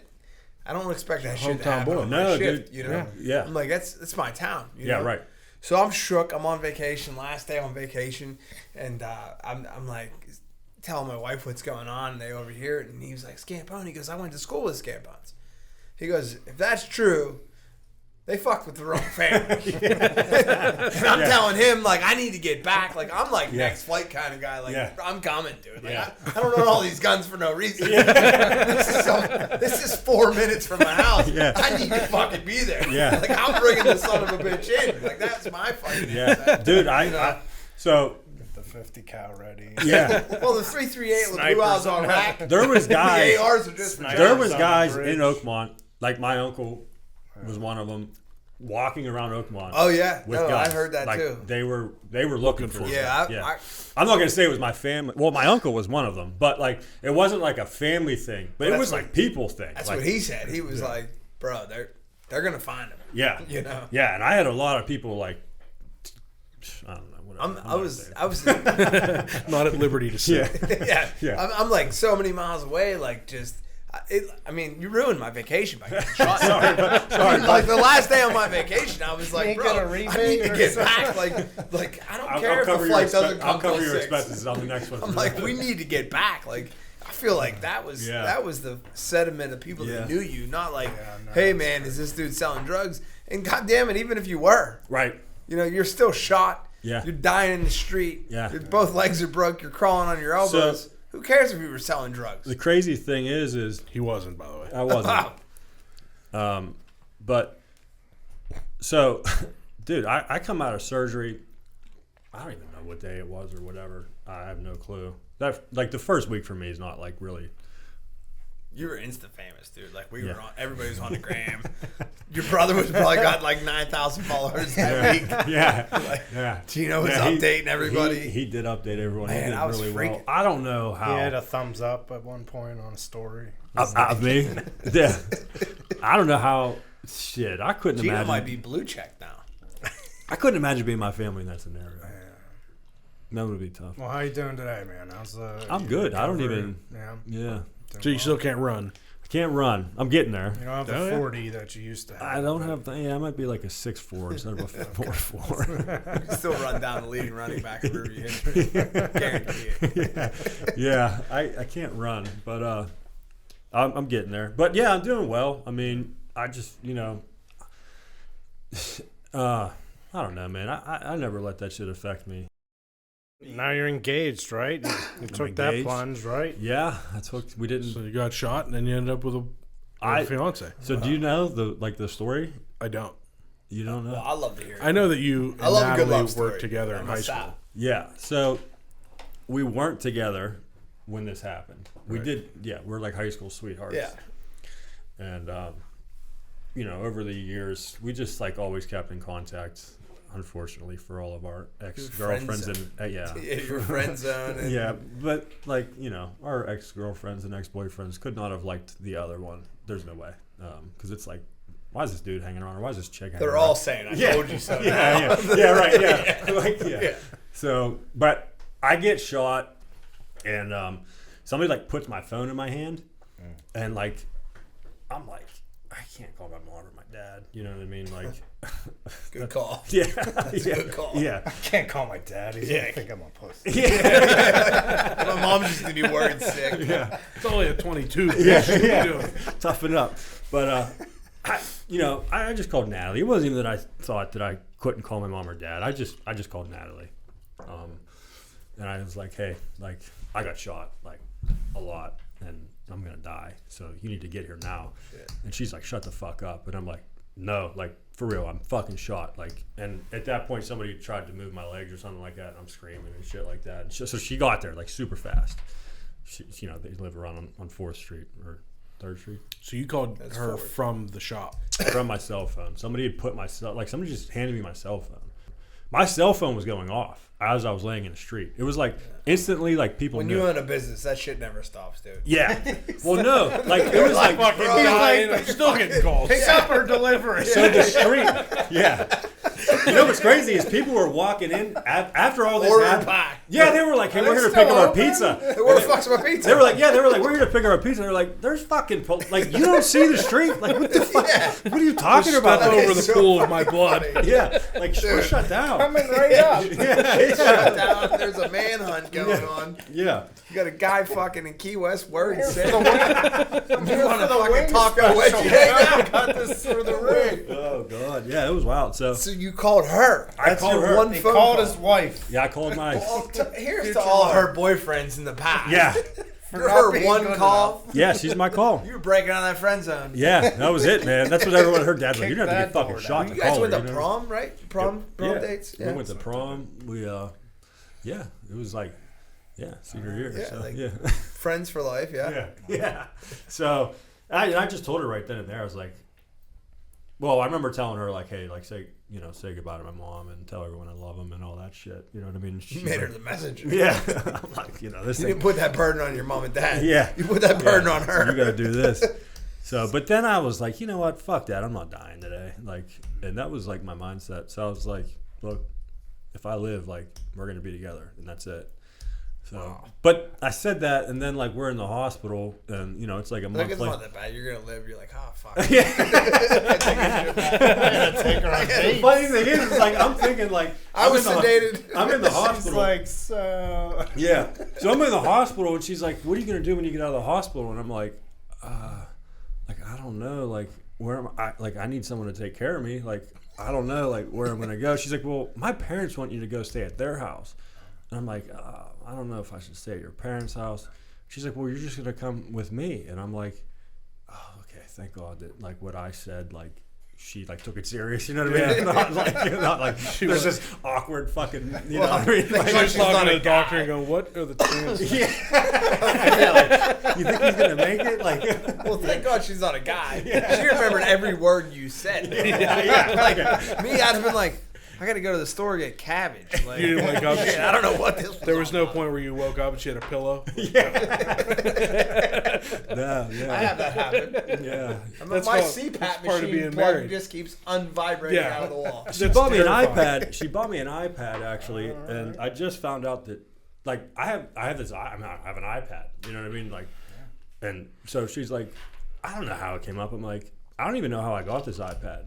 don't expect that shit to happen on my shift, dude. you know. Yeah. I'm like, that's my town. You Yeah, know? right. So I'm shook. I'm on vacation, last day on vacation, and I'm like telling my wife what's going on, and they overhear it, and he was like, Scampone. He goes, I went to school with Scampones. He goes, if that's true, they fucked with the wrong family. And I'm telling him, like, I need to get back. Like, I'm like next flight kind of guy. Like, I'm coming, dude. Like, I don't own all these guns for no reason. This is 4 minutes from my house. I need to fucking be there. Like, I'm bringing the son of a bitch in. Like, that's my fucking Dude, so... Get the 50 cal ready. Yeah. Well, the 338 with blue eyes on rack. There was guys... The ARs are just for There was guys in Oakmont, like my uncle was one of them, walking around Oakmont. Oh yeah, with guns. I heard that like, too. They were looking for. Yeah, I'm not gonna say it was my family. Well, my uncle was one of them, but like it wasn't like a family thing, but it was like people's thing. That's like, what he said. He was like, "Bro, they're gonna find him." Yeah, you know. Yeah, and I had a lot of people like. I don't know. Whatever. I was not at liberty to say. Yeah. I'm like so many miles away, like just. I mean, you ruined my vacation by getting shot. Sorry. Like the last day on my vacation, I was like, bro, I need to get back. Like I don't care if the flight doesn't come. I'll cover your 6. expenses on the next one. I'm like, we need to get back. Like I feel like that was the sentiment of people that knew you, not like, hey man, is this dude selling drugs? And goddamn it, even if you were, right, you know, you're still shot. Yeah, you're dying in the street. Yeah, both legs are broke. You're crawling on your elbows. So, who cares if you were selling drugs? The crazy thing is he wasn't, by the way. I wasn't. But so, dude, I come out of surgery. I don't even know what day it was or whatever. I have no clue. That like the first week for me is not like really. You were Insta famous, dude. Like we were on. Everybody was on the gram. Your brother was probably got like 9,000 followers that week. Tino was updating everybody. He did update everyone. Man, he did I was really freaking. well. I don't know how. He had a thumbs up at one point on a story. Of me? Yeah. I don't know how. Shit, I couldn't Gino imagine. might be blue check now. I couldn't imagine being my family in that scenario. That would be tough. Well, how you doing today, man? How's the? I'm good. I don't recovery? even. Yeah. So you still can't run. I can't run. I'm getting there. You don't have the 40 that you used to have. I don't have. I might be like a 6'4" instead of a 4'4". You can still run down the leading running back of Ruby history. Guarantee it. Yeah. I can't run, but I'm getting there. But yeah, I'm doing well. I mean, I just I don't know, man. I never let that shit affect me. Now you're engaged, right? You took that engaged. plunge, right? Yeah, that's what we didn't. So you got shot, and then you ended up with a fiance. So do you know the story? I don't. You don't know? Well, I love to hear it. I know that you I and love a good Natalie love story. worked together in I'm high a school. sap. Yeah. So we weren't together when this happened. We Right. did. Yeah, we're like high school sweethearts. Yeah. And over the years, we just like always kept in contact. Unfortunately, for all of our ex-girlfriends and Yeah, your friend zone. And yeah, but like our ex-girlfriends and ex-boyfriends could not have liked the other one. There's no way, because it's like, why is this dude hanging around, or why is this chick hanging around? They're all saying, "I told you so." Yeah, right, yeah. So, but I get shot, and somebody like puts my phone in my hand, and like, I'm like, I can't call my mom or my dad. You know what I mean? Like, Good call. yeah, That's a good call. yeah. I can't call my dad. He's gonna think I'm a pussy. My mom's just gonna be worried sick. Yeah. It's only a 22. Yeah. Toughen up. But I just called Natalie. It wasn't even that I thought that I couldn't call my mom or dad. I just called Natalie, and I was like, hey, like I got shot like a lot, and I'm gonna die. So you need to get here now. Shit. And she's like, shut the fuck up. And I'm like, no, like for real, I'm fucking shot. Like, and at that point, somebody tried to move my legs or something like that, and I'm screaming and shit like that. And so she got there like super fast. They live around on 4th Street or 3rd Street. So you called That's her forward. from the shop. From my cell phone. Somebody had put somebody just handed me my cell phone. My cell phone was going off as I was laying in the street. It was like instantly, like people When knew. you own a business, that shit never stops, dude. Yeah. Well, no. Like it was like fucking bro, dying. like- I'm still getting calls. Pick up or delivery. so the street. Yeah. You know what's crazy is people were walking in after all this Order happened. back. Yeah, they were like, "Hey, we're here to still pick up our open? pizza." Where the fuck's my pizza? They were like, "We're here to pick up our pizza." They're like, "There's fucking like you don't see the street. Like what the fuck? Yeah. What are you talking about?" That over is the so pool of my funny. blood. Yeah, like we're shut down. Coming right up. Shut down. There's a manhunt going on. Yeah. You got a guy fucking in Key West worried sick. You want a the fucking wings taco special, wedgie? man. Got this through the roof. Oh god, yeah, it was wild. So So you called her. That's called your her. one He phone called call. his wife. yeah, I called my Well, here's to all her boyfriends in the past. yeah, You're not her being one good call. yeah. She's my call. You were breaking out of that friend zone. Yeah, that was it, man. That's what everyone heard. Dad's like, Kick "You're gonna have to that get fucking door shot." down. to You guys call went her, to you know? prom, right? Prom dates. We went to prom. We yeah, it was like senior year. Yeah, so, like- yeah. Friends for life. Yeah. Yeah. So I just told her right then and there. I was like, well, I remember telling her like, hey, like say goodbye to my mom and tell everyone I love them and all that shit. You know what I mean? You She's made her like, the messenger. yeah. I'm like, this You thing. didn't put that burden on your mom and dad. Yeah. You put that burden Yeah. on her. You got to do this. So, but then I was like, you know what? Fuck that. I'm not dying today. Like, and that was like my mindset. So I was like, look, if I live, like, we're going to be together and that's it. So, but I said that, and then like we're in the hospital, and it's like a Look, month it's later. not that bad. You're gonna live. You're like, oh fuck. Yeah. Take her on The dates. funny thing is, like I'm thinking like I was I'm in the- sedated. I'm in the She's hospital. like, so. Yeah. So I'm in the hospital, and she's like, "What are you gonna do when you get out of the hospital?" And I'm like, I don't know. Like, where am I? Like, I need someone to take care of me. Like, I don't know. Like, where I'm gonna go. She's like, "Well, my parents want you to go stay at their house." And I'm like, I don't know if I should stay at your parents' house. She's like, "Well, you're just gonna come with me." And I'm like, "Oh, okay. Thank God that like what I said, like she like took it serious. You know what I mean? Not like there's this awkward fucking. You know what I mean? Like, She was she's not talking to a the doctor and going, "What are the chances?" you think he's gonna make it? Like, Well, thank God she's not a guy. She remembered every word you said. yeah. Like me, I'd have been like, I got to go to the store to get cabbage. Like, You didn't wake up. shit, I don't know what this. There was no point where you woke up and she had a pillow. No, yeah. I have that happen. Yeah. My Part of CPAP being machine plug married. just keeps unvibrating Yeah. out of the wall. She bought me an terrifying. iPad. She bought me an iPad actually, and I just found out that like I have an iPad. You know what I mean? Like, and so she's like, I don't know how it came up. I'm like, I don't even know how I got this iPad.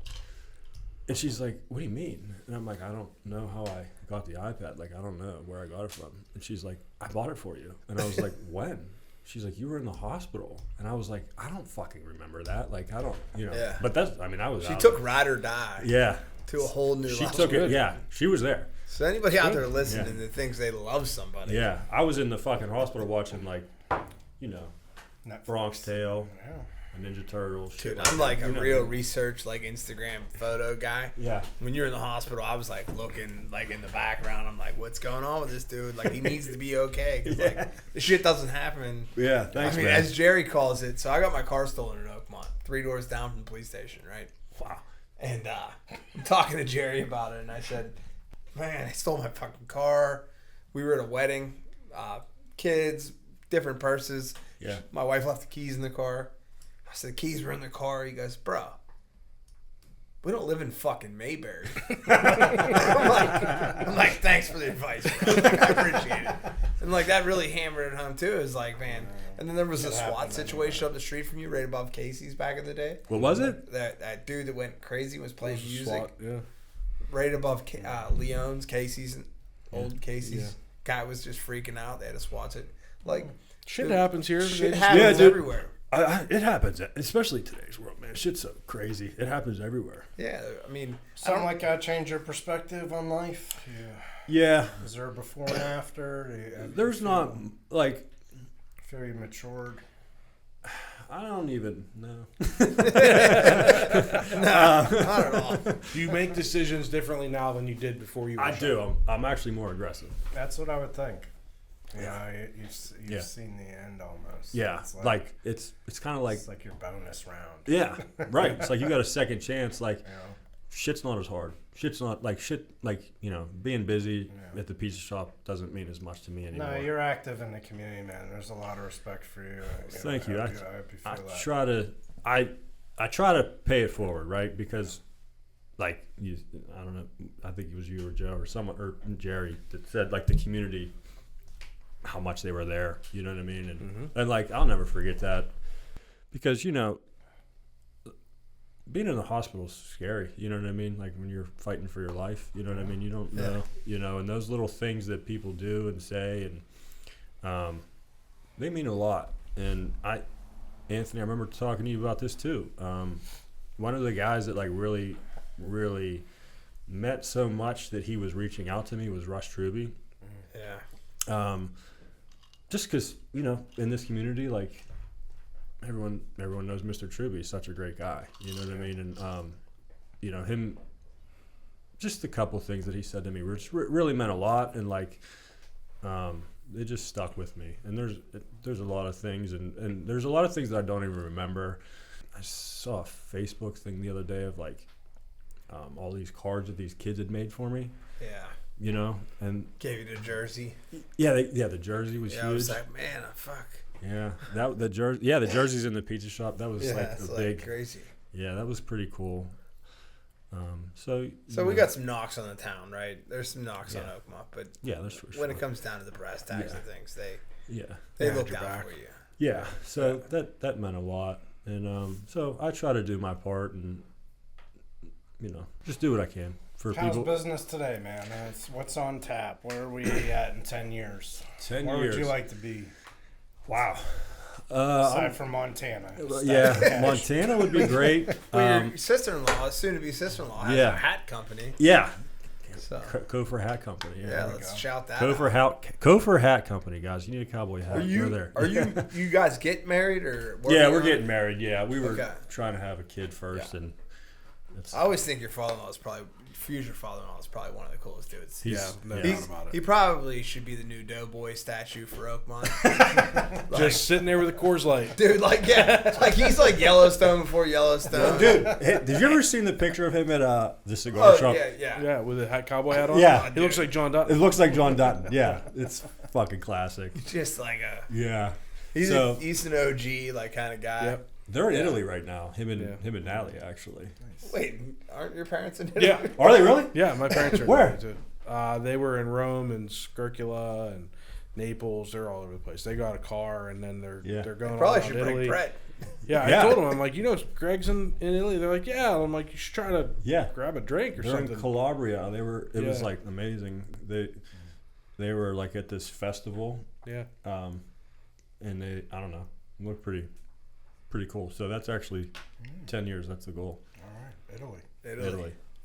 And she's like, what do you mean? And I'm like, I don't know how I got the iPad. Like, I don't know where I got it from. And she's like, I bought it for you. And I was like, when? She's like, you were in the hospital. And I was like, I don't fucking remember that. Like, I don't, you know. Yeah. But that's, I mean, I was She out took of it. ride or die Yeah. to a whole new She level. took it. Yeah. She was there. So anybody out there listening Yeah. that thinks they love somebody, Yeah. I was in the fucking hospital watching, like, you know, Netflix. Bronx Tale, Yeah. Ninja Turtles. Shit dude, I'm like a you know. real research, like Instagram photo guy. Yeah. When you're in the hospital, I was like looking like in the background. I'm like, what's going on with this dude? Like he needs to be okay. 'Cause, like the shit doesn't happen. Yeah. Thanks, I mean, man. as Jerry calls it. So I got my car stolen in Oakmont, 3 doors down from the police station, right? Wow. And I'm talking to Jerry about it, and I said, man, they stole my fucking car. We were at a wedding, kids, different purses. Yeah. My wife left the keys in the car. I said, the keys were in the car. He goes, bro, we don't live in fucking Mayberry. I'm like, thanks for the advice, bro. I appreciate it. And like that really hammered it home too. It was like, man. And then there was a SWAT situation up the street from you, right above Casey's back in the day. What was it? That dude that went crazy was playing music SWAT, yeah. right above Leon's, Casey's, old Casey's. Yeah. Guy was just freaking out. They had to SWAT it. Like Shit dude, happens here. Shit They- happens Yeah, dude. everywhere. It happens, especially today's world, man. Shit's so crazy. It happens everywhere. Yeah, I mean, Something like that change your perspective on life? Yeah. Is there a before and after? There's not, like, Feel you matured? I don't even know. not at all. Do you make decisions differently now than you did before you were I shot? do. I'm actually more aggressive. That's what I would think. Yeah. You've Yeah. seen the end almost. Yeah. It's like it's kind of like, it's like your bonus round. yeah, right. It's like you got a second chance. Like, You know? shit's not as hard. Shit's not like shit. Like, you know, being busy at the pizza shop doesn't mean as much to me anymore. No, you're active in the community, man. There's a lot of respect for you. Thank you. I hope you feel I that. try to I try to pay it forward, right? Because like you, I don't know, I think it was you or Joe or someone or Jerry that said like the community, how much they were there. You know what I mean? And and like I'll never forget that because you know. Being in the hospital is scary, you know what I mean? Like when you're fighting for your life, you know what I mean? You don't know, you know, and those little things that people do and say, and they mean a lot. And Anthony, I remember talking to you about this too. One of the guys that like really, really meant so much that he was reaching out to me was Rush Truby. Yeah. Just because, you know, in this community, like, everyone knows Mr. Truby. He's such a great guy. You know what I mean? And, you know, him, just a couple things that he said to me really meant a lot. And, like, it just stuck with me. And there's a lot of things. And there's a lot of things that I don't even remember. I saw a Facebook thing the other day of, like, all these cards that these kids had made for me. Yeah. You know? And, Gave you the jersey. yeah, the jersey was Yeah, huge. I was like, man, fuck. Yeah, the jerseys in the pizza shop. That was Yeah, like it's a like big. crazy. Yeah, that was pretty cool. So we got some knocks on the town, right? There's some knocks on Yeah. Oakmont, but yeah, that's for sure. when it comes down to the brass tacks Yeah. of things, yeah, they had look your out back. for you. yeah. So that meant a lot, and so I try to do my part, and you know, just do what I can for How's people. business today, man? What's on tap? Where are we at in 10 years? 10 Where years. would you like to be? Wow. Aside from Montana. Yeah, Montana would be great. Well, your sister-in-law, soon-to-be sister-in-law, has Yeah. a hat company. Yeah, So Kofor Hat Company. yeah, let's shout that Kofor out. Hat Company, guys. You need a cowboy hat. Are you We're there. are you guys get married or Yeah, working we're on getting it? married. Yeah, we were Okay. trying to have a kid first, and I always think your father-in-law is probably future father-in-law is probably one of the coolest dudes. No doubt about it. He probably should be the new Doughboy statue for Oakmont. Just sitting there with a Coors Light. Dude, he's like Yellowstone before Yellowstone. Dude, hey, did you ever seen the picture of him at the cigar shop? Yeah. With a cowboy hat on? Yeah. He looks like John It Dutton. looks like John Dutton. Yeah, it's fucking classic. Just like Yeah. he's an Easton OG kind of guy. Yep. They're in Italy right now. Him and Natalie actually. Wait, aren't your parents in Italy? Yeah. Are they really? Yeah, my parents are Where? in Italy, too. They were in Rome and Skurkula and Naples. They're all over the place. They got a car and then they're going Probably all should around bring Italy. Brett. Yeah, Yeah. I told them, I'm like, Greg's in Italy. They're like, yeah. I'm like, you should try to grab a drink or They're something. in Calabria. It was like amazing. They were like at this festival. Yeah. And I don't know, looked pretty cool. So that's actually 10 years. That's the goal. All right, Italy.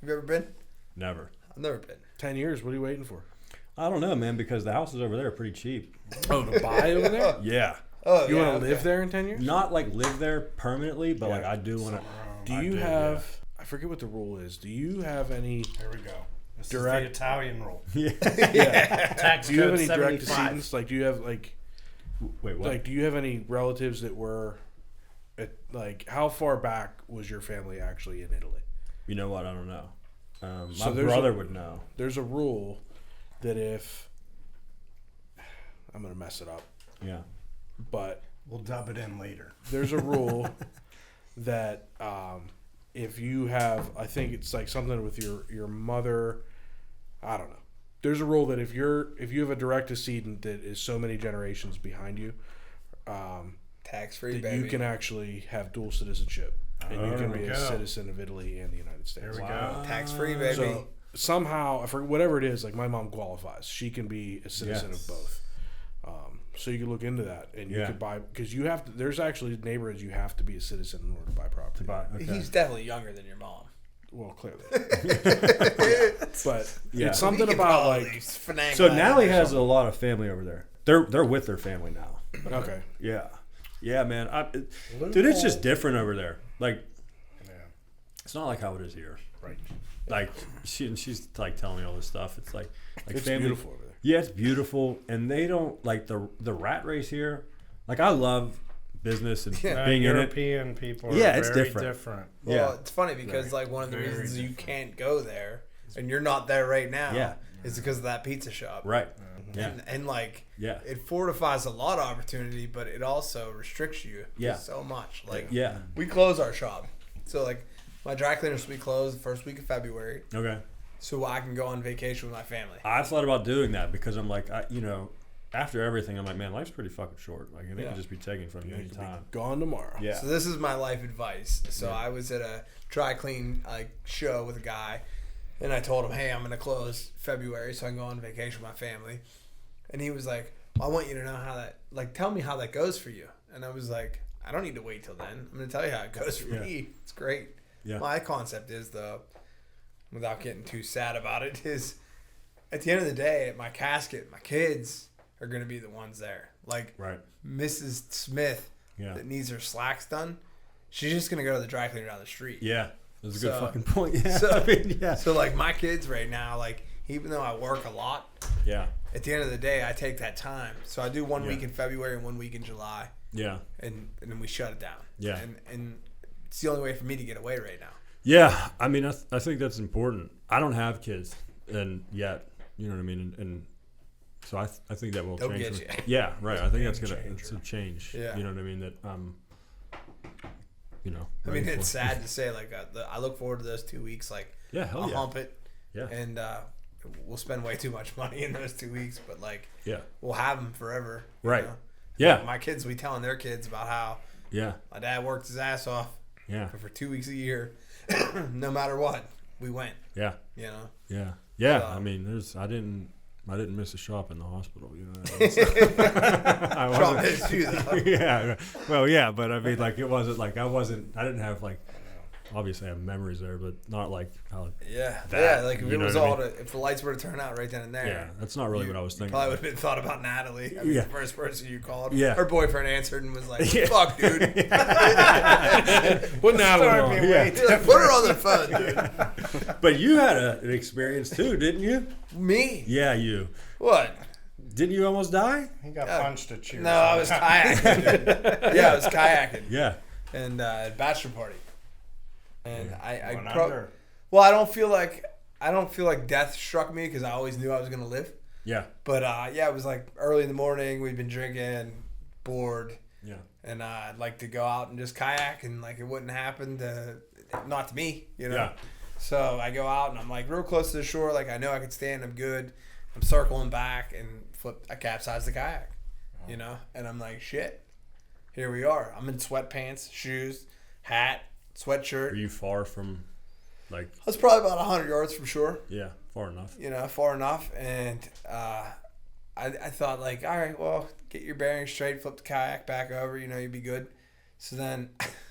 Have you ever been? Never. I've never been. 10 years. What are you waiting for? I don't know, man, because the houses over there are pretty cheap. Oh, to buy over there? Yeah. Oh, You want to live there in 10 years? Not like live there permanently, but like I do want to. Do you have? I forget what the rule is. Do you have any? Here we go. This Direct- is the Italian rule. Yeah. Tax Do you have code any direct 75. descendants? Like, do you have like? Wait, what? Like, do you have any relatives that were, how far back was your family actually in Italy? You know what? I don't know. So My there's brother would know. There's a rule that if I'm gonna mess it up, Yeah. but We'll dub it in later. there's a rule that if you have, I think it's like something with your mother, I don't know. There's a rule that if you have a direct descendant that is so many generations behind you, Tax-free, that baby. you can actually have dual citizenship, and you can there be we a go. citizen of Italy and the United States. There we go. Tax-free, baby. So somehow, for whatever it is, like my mom qualifies. She can be a citizen of both. So you can look into that, and you could buy, because you have to. There's actually neighborhoods you have to be a citizen in order to buy property. Okay. He's definitely younger than your mom. Well, clearly, but it's something We can about follow like. these finagle So Natalie items or has a lot of family over there. They're with their family now. Okay. Yeah, man. Dude, it's just different over there. Like, it's not like how it is here. Right. Like she's like telling me all this stuff. It's like It's family. beautiful over there. Yeah, it's beautiful, and they don't like the rat race here. Like I love business and being in it. European people are it's very different. Well, Yeah. it's funny because one of the reasons you can't go there and you're not there right now is because of that pizza shop. Right. Yeah. And Yeah. it fortifies a lot of opportunity, but it also restricts you so much. We close our shop. So my dry cleaners will be closed the first week of February. Okay. So I can go on vacation with my family. I thought about doing that because I'm like, after everything, I'm like, man, life's pretty fucking short. Like, it can just be taken from you anytime. Gone tomorrow. Yeah. So this is my life advice. So I was at a dry clean show with a guy, and I told him, hey, I'm going to close February so I can go on vacation with my family. And he was like, well, I want you to know how that, tell me how that goes for you. And I was like, I don't need to wait till then. I'm going to tell you how it goes for me. It's great. Yeah. My concept is, though, without getting too sad about it, is at the end of the day, at my casket, my kids are going to be the ones there. Right. Mrs. Smith that needs her slacks done, she's just going to go to the dry cleaner down the street. Yeah. That's a good fucking point. Yeah. So, so my kids right now, even though I work a lot, at the end of the day, I take that time. So I do 1 week in February and 1 week in July. Yeah. And then we shut it down. Yeah. And it's the only way for me to get away right now. Yeah, I mean, I think that's important. I don't have kids, and yet, you know what I mean, and so I think that will They'll change. get you. Yeah, right. I think it's a change. Yeah. You know what I mean? That I mean, it's sad to say. I look forward to those 2 weeks. I'll hump it. Yeah. And we'll spend way too much money in those 2 weeks, but yeah, we'll have them forever. Right. Know? Yeah. My kids will be telling their kids about how my dad worked his ass off. Yeah. For 2 weeks a year, no matter what, we went. Yeah. You know. Yeah. Yeah. So, I mean, I didn't miss a shop in the hospital. You know. Shop missed you though. Yeah. Well, yeah, but I mean, it wasn't I didn't have obviously I have memories there, but not like how. Yeah, That, like if you it know was what I all mean? if the lights were to turn out right then and there. Yeah, that's not really what I was thinking. Probably would have been thought about Natalie. I mean, Yeah. the first person you called. Yeah. Her boyfriend answered and was like, Yeah. "Fuck, dude." What now? Story be way He's like, put her on the phone, dude. But you had an experience too, didn't you? Me? Yeah, you. What? Didn't you almost die? He got punched at Cheers. No, I was kayaking. Dude. Yeah, I was kayaking. Yeah. And at bachelor party. And Went I under. well, I don't feel like death struck me because I always knew I was gonna live. Yeah. But yeah, it was like early in the morning. We'd been drinking, bored, Yeah. and I'd like to go out and just kayak, and like it wouldn't happen not to me, you know. Yeah. So I go out and I'm like real close to the shore, like I know I could stand. I'm good. I'm circling back and I capsize the kayak, you know, and I'm like, shit. Here we are. I'm in sweatpants, shoes, hat, sweatshirt. Were you far from, like? I was probably about 100 yards from shore. Yeah, far enough. You know, far enough. And I thought, like, all right, well, get your bearings straight, flip the kayak back over, you know, you'd be good. So then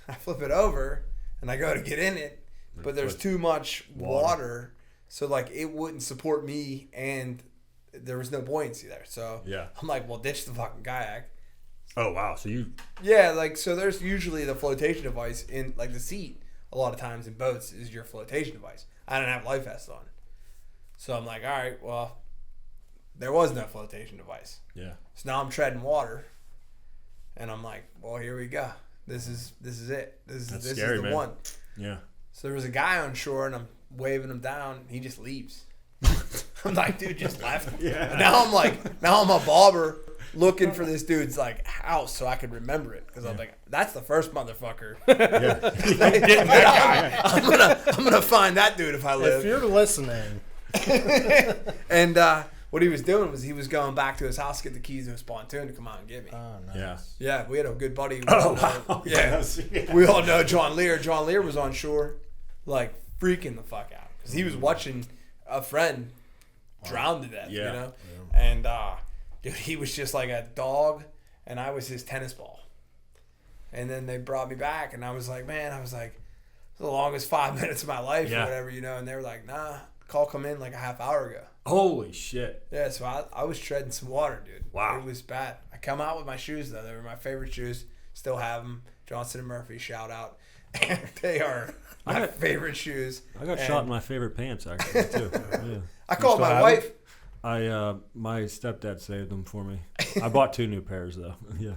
I flip it over and I go to get in it, but there's too much water. So, like, it wouldn't support me and there was no buoyancy there. So Yeah. I'm like, well, ditch the fucking kayak. Oh wow! So you. Yeah, like, so there's usually the flotation device in, like, the seat a lot of times in boats is your flotation device. I didn't have life vest on. So I'm like, all right, well, there was no flotation device. Yeah. So now I'm treading water, and I'm like, well, here we go. This is it. This scary, is the man. one. Yeah. So there was a guy on shore, and I'm waving him down. He just leaves. I'm like, dude, just left. Yeah. Now I'm a bobber looking for this dude's like house so I could remember it because I'm like, that's the first motherfucker. Yeah. I'm gonna find that dude if I If live. you're listening, And what he was doing was he was going back to his house to get the keys to his pontoon to come out and get me. nice. Yeah. Yeah, we had a good buddy. wow. Yeah, we all know John Lear. John Lear was on shore, like freaking the fuck out because he was watching a friend drown to death. Yeah. You know, and dude, he was just like a dog, and I was his tennis ball. And then they brought me back, and I was like, the longest 5 minutes of my life Yeah. or whatever, you know. And they were like, nah, call come in like a half hour ago. Holy shit! Yeah, so I was treading some water, dude. Wow. It was bad. I come out with my shoes, though. They were my favorite shoes. Still have them. Johnson & Murphy, shout out. And they are my favorite shoes. I got And shot in my favorite pants actually too. Yeah. I called still my have wife. My stepdad saved them for me. I bought 2 new pairs though. Yeah.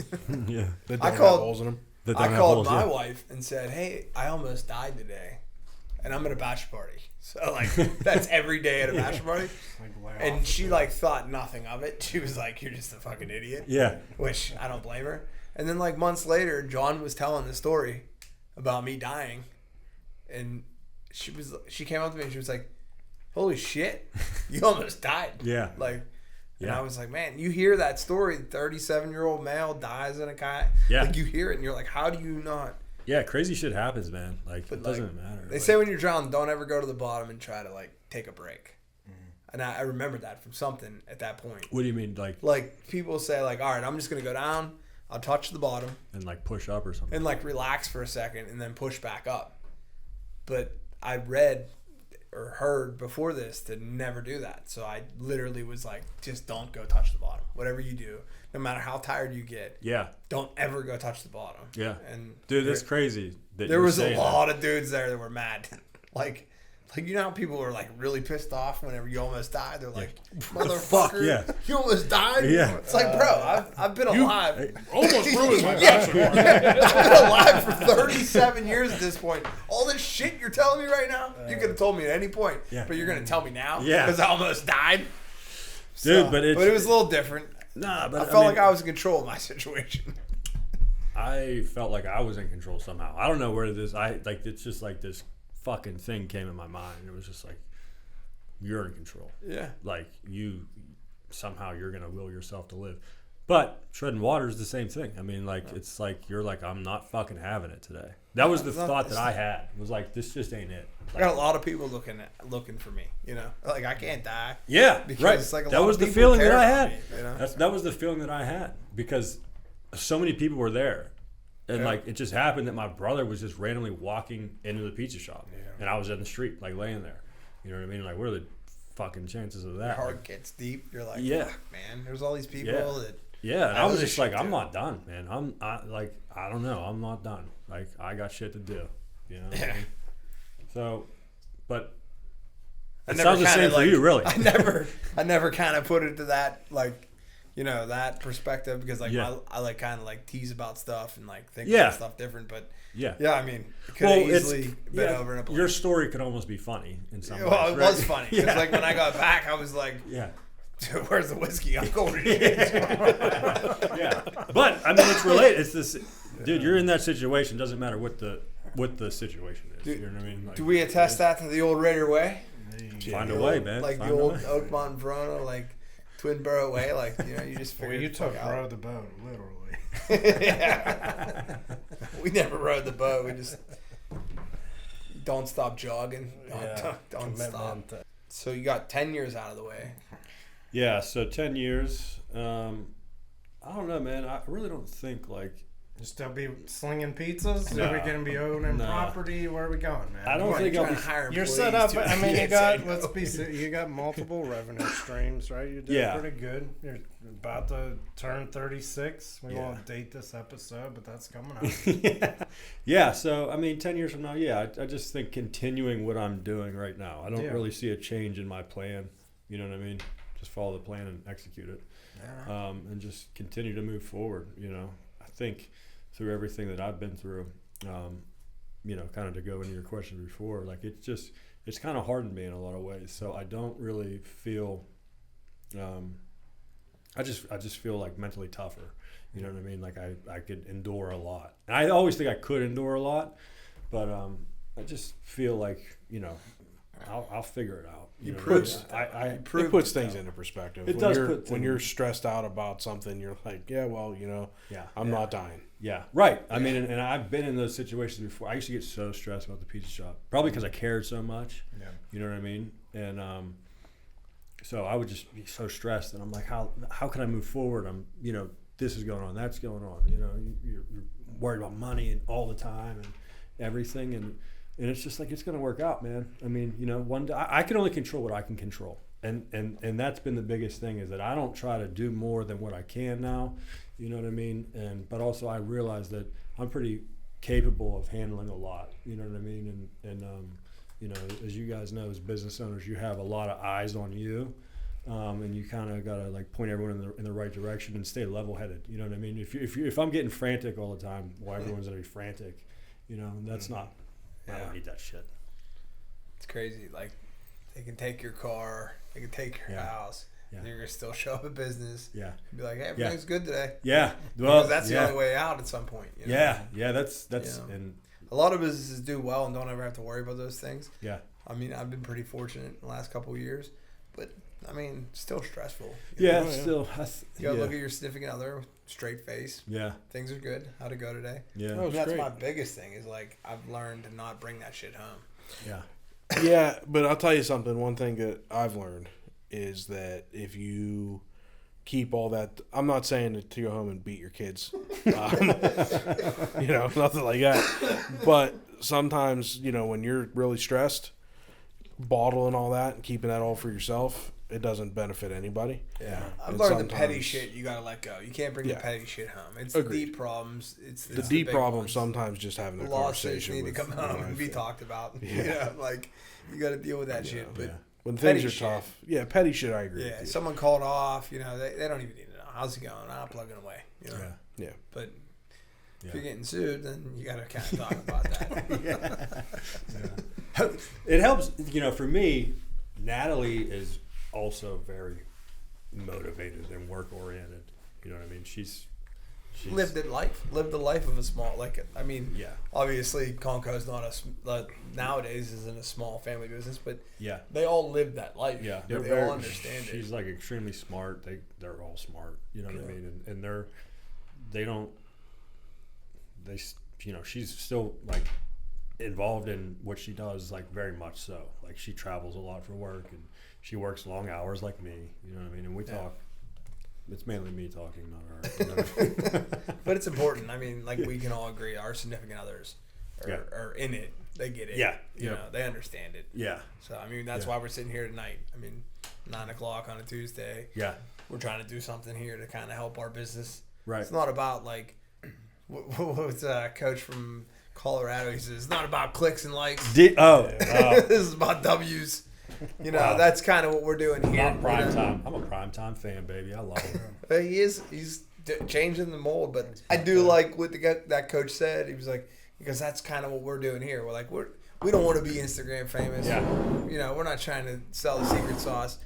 Yeah. That I don't called- have holes in them. That I don't have called holes, my yeah. wife and said, hey, I almost died today. And I'm at a bachelor party. So, like, that's every day at a bachelor party. And she, like, thought nothing of it. She was like, you're just a fucking idiot. Yeah. Which I don't blame her. And then, like, months later, John was telling the story about me dying. And she came up to me and she was like, holy shit, you almost died. Yeah. Like, and Yeah. I was like, man, you hear that story, 37-year-old male dies in a kayak. Yeah. Like, you hear it and you're like, how do you not? Yeah, crazy shit happens, man. Like, But, it like, doesn't matter. They Like, say when you're drowning, don't ever go to the bottom and try to, like, take a break. And I remembered that from something at that point. what do you mean, Like, people say, like, all right, I'm just going to go down, I'll touch the bottom, and like push up or something? and, like, relax for a second and then push back up. But I read or heard before this to never do that. So I literally was like, just don't go touch the bottom. Whatever you do, no matter how tired you get, Yeah. don't ever go touch the bottom. Yeah. And Dude, that's crazy. That there you're was a saying that. lot of dudes there that were mad. Like you know how people are like really pissed off whenever you almost die? They're like, motherfucker, Yeah. you almost died? Yeah. It's like, bro, I've been alive. Almost ruined my Yeah. bachelor party. I've been alive for 37 years at this point. All this shit you're telling me right now, you could have told me at any point, Yeah. but you're going to tell me now? Yeah. Because I almost died? Dude, but it was a little different. Nah, but I felt like I was in control of my situation. I felt like I was in control somehow. I don't know where this. It's just like this fucking thing came in my mind. It was just like, you're in control. Yeah. Like you, somehow you're gonna will yourself to live. But treading water is the same thing. I mean, like it's like you're like, I'm not fucking having it today. That was the thought that I had. Was like, this just ain't it. I got a lot of people looking for me, you know? Like, I can't die. Yeah, Because right. it's like a That lot was of the people feeling care that I about had. me, you know? That was the feeling that I had because so many people were there, And like it just happened that my brother was just randomly walking into the pizza shop, and I was in the street like laying there. You know what I mean? Like, what are the fucking chances of that? Your heart gets deep. You're like, Yeah. fuck, man. There's all these people that. Yeah, and I was just like, I'm too. not done, man. I don't know. I'm not done. Like, I got shit to do. You know what I mean? So, but it sounds the same for you, really. I never kind of put it to that, like, you know, that perspective because, like, I like kind of like tease about stuff and like think about stuff different. But yeah, I mean, it could have easily been over and up. Your story could almost be funny in some ways. Well, it right? was funny because, like, when I got back, I was like, dude, where's the whiskey? I'm going to get Yeah, but I mean, it's related. It's this, dude. You're in that situation. Doesn't matter what the situation is. You know what I mean? Like, do we attest that to the old Raider way? Find a way, man. Like find the a old way. Oakmont and Verona, like Twin Borough way. Like, you know, you just figure You the fuck took out. row the boat, literally. Yeah. We never rode the boat. We just don't stop jogging. Don't stop. So you got 10 years out of the way. Yeah, so 10 years. I don't know, man. I really don't think like. You still be slinging pizzas? No. Are we going to be owning No. property? Where are we going, man? I don't think I'll be. You're set up. I mean, you got you got multiple revenue streams, right? You're doing pretty good. You're about to turn 36. We won't date this episode, but that's coming up. Yeah. So I mean, 10 years from now, I just think continuing what I'm doing right now. I don't really see a change in my plan. You know what I mean? Just follow the plan and execute it, and just continue to move forward. You know, I think through everything that I've been through, you know, kind of to go into your question before, like it's kind of hardened me in a lot of ways. So I don't really feel, I just feel like mentally tougher. You know what I mean? Like I could endure a lot. And I always think I could endure a lot, but I just feel like, you know, I'll figure it out. You know, It puts things into perspective. It when does you're, put when you're stressed out about something, you're like, yeah, well, you know, I'm not dying. Yeah, right. I mean, and I've been in those situations before. I used to get so stressed about the pizza shop, probably because I cared so much. Yeah. You know what I mean? And so I would just be so stressed, and I'm like, how can I move forward? I'm, you know, this is going on, that's going on. You know, you're worried about money and all the time and everything, and it's just like it's going to work out, man. I mean, you know, one day I can only control what I can control, and that's been the biggest thing is that I don't try to do more than what I can now. You know what I mean? But also I realize that I'm pretty capable of handling a lot. You know what I mean? And you know, as you guys know, as business owners, you have a lot of eyes on you, and you kind of gotta like point everyone in the right direction and stay level-headed. You know what I mean? If I'm getting frantic all the time, well, everyone's gonna be frantic. You know, and that's not. I don't need that shit. It's crazy. Like, they can take your car, they can take your house, and you're gonna still show up at business. Yeah. And be like, hey, everything's good today. Yeah. Well, because that's the only way out at some point. You know? Yeah. That's you know? and a lot of businesses do well and don't ever have to worry about those things. Yeah. I mean, I've been pretty fortunate in the last couple of years, but I mean, still stressful. Yeah, still. You gotta look at your significant other, straight face. Yeah. Things are good. How'd it go today? Yeah. That's great. My biggest thing is like I've learned to not bring that shit home. Yeah. Yeah, but I'll tell you something. One thing that I've learned is that if you keep all that, I'm not saying to go home and beat your kids, you know, nothing like that. But sometimes, you know, when you're really stressed, bottling all that and keeping that all for yourself, it doesn't benefit anybody. Yeah, I've learned the petty shit you gotta let go. You can't bring the petty shit home. It's the deep problems. It's the deep problems. ones. Sometimes just having a lawsuits conversation need with to come home and be talked about. Yeah, like you got to deal with that shit. But when things are tough, petty shit. I agree. Yeah, with you. someone called off. You know, they don't even need to know how's it going. I'm plugging away. You know? Yeah. But if you're getting sued, then you got to kind of talk about that. It helps, you know, for me, Natalie is also very motivated and work oriented. You know what I mean? She's lived the life of a small, like, I mean, obviously Conco's not nowadays isn't a small family business, but they all live that life. Yeah, they all understand it. She's like extremely smart. They're all smart. You know what I mean? And they you know, she's still like involved in what she does, like very much so. Like she travels a lot for work and she works long hours like me. You know what I mean? And we talk it's mainly me talking, not her. But it's important. I mean, like we can all agree, our significant others are in it. They get it. Yeah. You know, they understand it. Yeah. So I mean, that's why we're sitting here tonight. I mean, 9:00 on a Tuesday. Yeah. We're trying to do something here to kind of help our business. Right. It's not about like what's a coach from Colorado? He says it's not about clicks and likes. This is about W's. You know, that's kind of what we're doing here. Not prime time. I'm a prime time fan, baby. I love him. He's changing the mold, but I do like what that coach said. He was like, because that's kind of what we're doing here. We're like, we don't want to be Instagram famous. Yeah. You know, we're not trying to sell the secret sauce,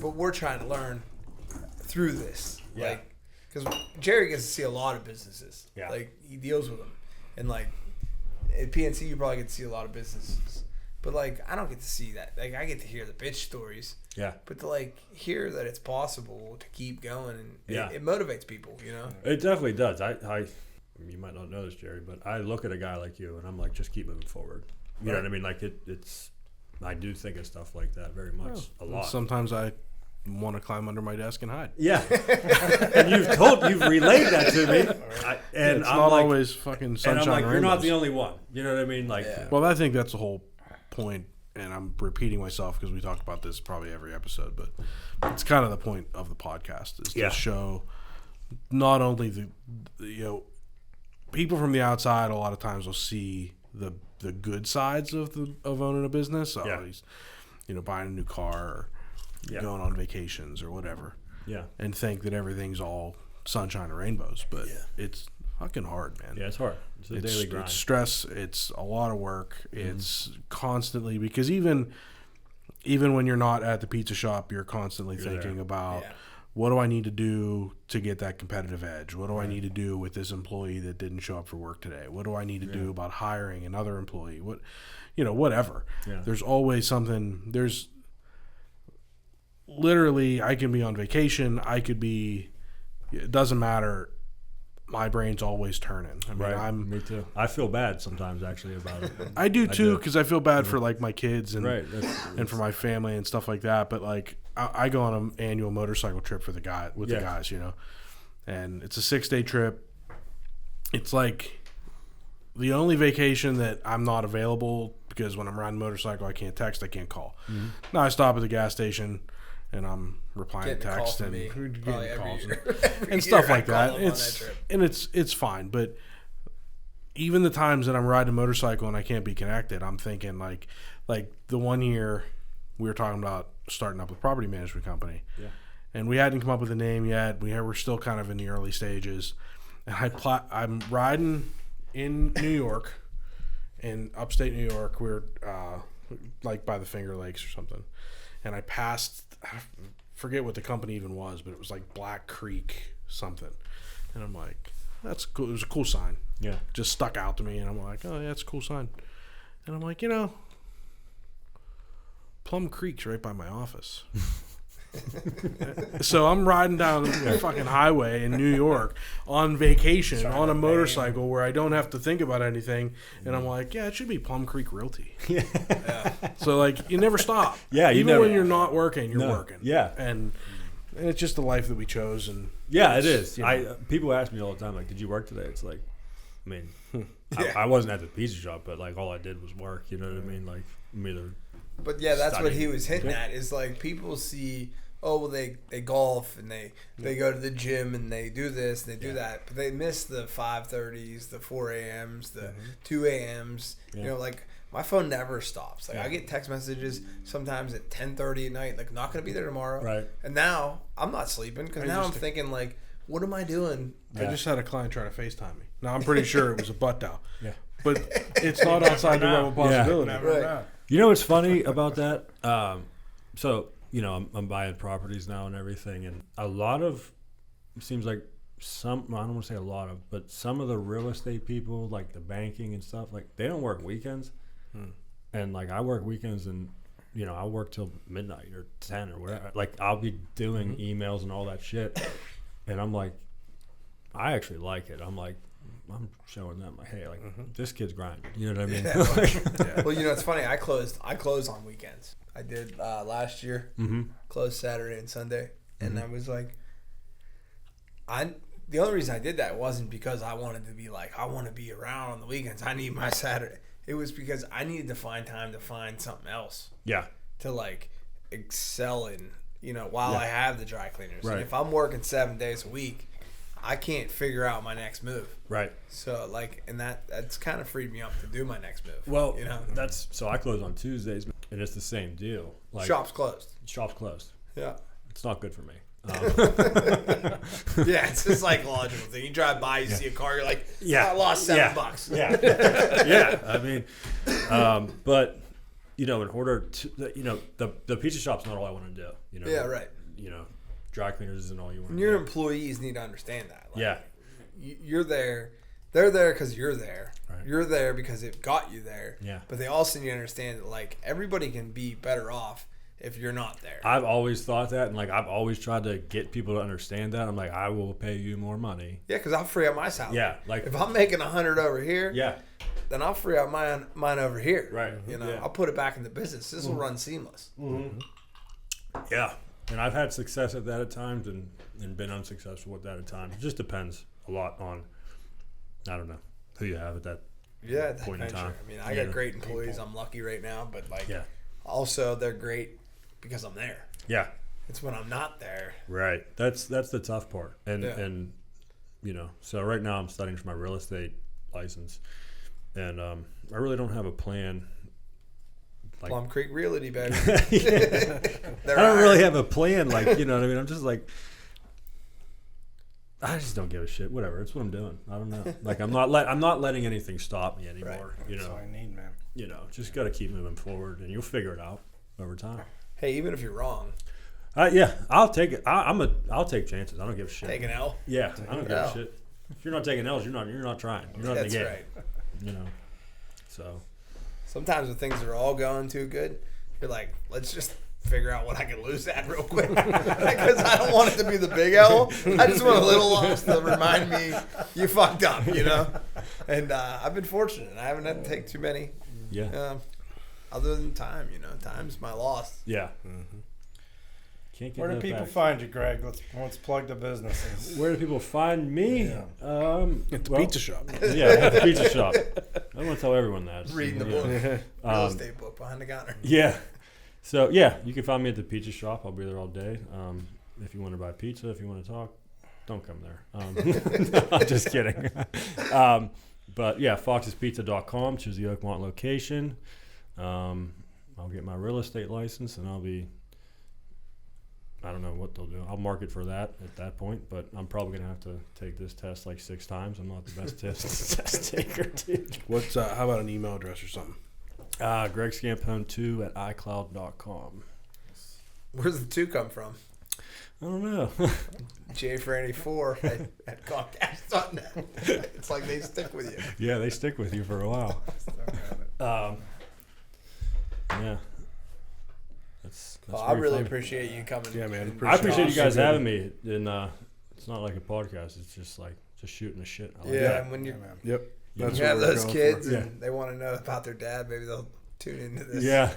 but we're trying to learn through this. Yeah. Like, because Jerry gets to see a lot of businesses. Yeah. Like, he deals with them. And, like, at PNC, you probably get to see a lot of businesses. But, like, I don't get to see that. Like, I get to hear the bitch stories. Yeah. But to, like, hear that it's possible to keep going, and it motivates people, you know? It definitely does. I you might not know this, Jerry, but I look at a guy like you, and I'm like, just keep moving forward. You know what I mean? Like, it's I do think of stuff like that very much, a lot. Sometimes I want to climb under my desk and hide. Yeah. And you've relayed that to me. And it's I'm not like, always fucking sunshine. and I'm like, you're not rainbows. the only one. You know what I mean? Like, Well, I think that's the whole point, and I'm repeating myself because we talk about this probably every episode, but it's kind of the point of the podcast is to show not only the people from the outside a lot of times will see the good sides of owning a business. He's buying a new car or going on vacations or whatever. Yeah. And think that everything's all sunshine and rainbows, but it's fucking hard, man. Yeah, it's hard. It's a daily grind. It's stress. It's a lot of work. It's constantly, because even when you're not at the pizza shop, you're constantly thinking about what do I need to do to get that competitive edge? What do I need to do with this employee that didn't show up for work today? What do I need to do about hiring another employee? Whatever. Yeah. There's always something. There's literally, I can be on vacation. It doesn't matter. My brain's always turning. I mean, me too. I feel bad sometimes actually about it. I do too, because I feel bad for like my kids and and for my family and stuff like that. But like, I go on an annual motorcycle trip with the guys, and it's a 6-day trip. It's like the only vacation that I'm not available, because when I'm riding a motorcycle, I can't text, I can't call. Mm-hmm. Now I stop at the gas station and I'm replying to text and getting calls and stuff like that. It's fine, but even the times that I'm riding a motorcycle and I can't be connected, I'm thinking like the one year we were talking about starting up a property management company, and we hadn't come up with a name yet. We're still kind of in the early stages, and I'm riding in New York, in upstate New York. We're like by the Finger Lakes or something, and I passed. I forget what the company even was, but it was like Black Creek something. And I'm like, that's cool. It was a cool sign. Yeah. Just stuck out to me. And I'm like, oh, yeah, it's a cool sign. And I'm like, Plum Creek's right by my office. So I'm riding down the fucking highway in New York on vacation on a motorcycle where I don't have to think about anything, and I'm like, yeah, it should be Plum Creek Realty. So like, you never stop. Even when you're not working, you're working. And it's just the life that we chose. And it is. People ask me all the time, like, did you work today? It's like, I mean, I wasn't at the pizza shop, but like all I did was work. You know what I mean? Like, But that's what he was hitting at, is like people see, they golf and they go to the gym and they do this and they do that, but they miss the 5:30s, the 4 a.m.s, the 2 a.m.s. Like my phone never stops. Like I get text messages sometimes at 10:30 at night, like not gonna be there tomorrow. Right. And now I'm not sleeping because now I'm thinking like, what am I doing? I just had a client try to FaceTime me. Now I'm pretty sure it was a butt dial. But it's not outside the realm of possibility. Right. You know what's funny about that? So, I'm buying properties now and everything, and a lot of, it seems like I don't want to say a lot of, but some of the real estate people, like the banking and stuff, like they don't work weekends. And like I work weekends and, I work till midnight or 10 or whatever. Like I'll be doing emails and all that shit. And I'm like, I actually like it. I'm like, I'm showing them like, hey, like this kid's grinding. You know what I mean? Well, it's funny. I close on weekends. I did last year. Closed Saturday and Sunday, and I was like, The only reason I did that wasn't because I wanted to be like, I want to be around on the weekends. I need my Saturday. It was because I needed to find time to find something else. Yeah. To like excel in, while I have the dry cleaners. Right. And if I'm working 7 days a week, I can't figure out my next move. Right. So and that's kind of freed me up to do my next move. Well, so I close on Tuesdays, and it's the same deal. Like, shop's closed. Shop's closed. Yeah. It's not good for me. Yeah, it's a psychological thing. You drive by, you see a car, you're like, I lost $7. Yeah. Yeah. I mean, but in order to, the pizza shop's not all I want to do. Yeah, right. Dry cleaners isn't all you want to do. And your employees need to understand that. Like, yeah. You're there. They're there because you're there. Right. You're there because it got you there. Yeah. But they also need to understand that, like, everybody can be better off if you're not there. I've always thought that, and like I've always tried to get people to understand that. I'm like, I will pay you more money. Yeah, because I'll free up my salary. Yeah, like if I'm making 100 over here, yeah, then I'll free up mine over here. Right. I'll put it back in the business. This will run seamless. Mm-hmm. Yeah, and I've had success at that at times, and been unsuccessful with that at times. It just depends a lot on, I don't know, who you have at that point in time. I mean, I got great employees. I'm lucky right now, but also they're great because I'm there. Yeah. It's when I'm not there. Right. That's the tough part. And so right now I'm studying for my real estate license, and I really don't have a plan. Like, Plum Creek Realty, baby. I don't really have a plan. Like, you know what I mean? I'm just like, I just don't give a shit. Whatever. It's what I'm doing. I don't know. Like, I'm not letting anything stop me anymore. Right. That's all I need, man. Just got to keep moving forward, and you'll figure it out over time. Hey, even if you're wrong. Yeah, I'll take it. I'll take chances. I don't give a shit. Take an L. Yeah, I don't give a shit. If you're not taking L's, you're not trying. You're not in the game. That's right. So sometimes when things are all going too good, you're like, let's just figure out what I can lose at real quick, because I don't want it to be the big L. I just want a little loss to remind me you fucked up, And I've been fortunate. I haven't had to take too many. Yeah. Other than time, time's my loss. Yeah. Mm-hmm. Can't get Where do people find you, Greg? Let's plug the businesses. Where do people find me? Yeah. At the pizza shop. Yeah, at the pizza shop. I want to tell everyone that. Reading the book, real estate book behind the counter. Yeah. So you can find me at the pizza shop. I'll be there all day. If you want to buy pizza, if you want to talk, don't come there. I'm just kidding. But yeah, foxespizza.com. Choose the Oakmont location. I'll get my real estate license, and I don't know what they'll do. I'll market for that at that point, but I'm probably going to have to take this test like 6 times. I'm not the best test taker, dude. What's how about an email address or something? Greg Scampone 2 at iCloud.com. Where's the 2 come from? I don't know. J4 at Comcast.net. It's like they stick with you. Yeah, they stick with you for a while. Yeah. That's I really fun. appreciate you coming. Yeah, man. I appreciate you guys having me. And it's not like a podcast. It's just like shooting the shit. I like that. And when you Yep. That's you have those kids and they want to know about their dad, maybe they'll tune into this. Yeah.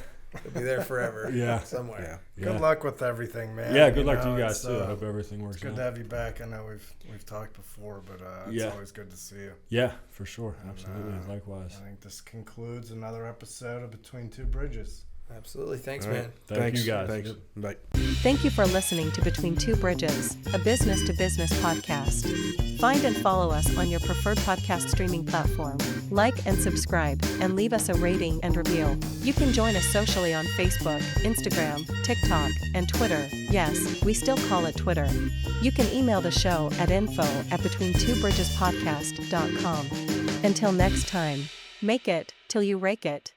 They'll be there forever. Yeah. Somewhere. Yeah. Good luck with everything, man. Yeah, good luck to you guys too. I hope everything works out. It's good to have you back. I know we've talked before, but it's always good to see you. Yeah, for sure. Absolutely. Likewise. I think this concludes another episode of Between Two Bridges. Absolutely. Thanks, right. man. Thank you guys. Thanks. Bye. Thank you for listening to Between Two Bridges, a business-to-business podcast. Find and follow us on your preferred podcast streaming platform. Like and subscribe, and leave us a rating and review. You can join us socially on Facebook, Instagram, TikTok, and Twitter. Yes, we still call it Twitter. You can email the show at info@betweentwobridgespodcast.com. Until next time, make it till you rake it.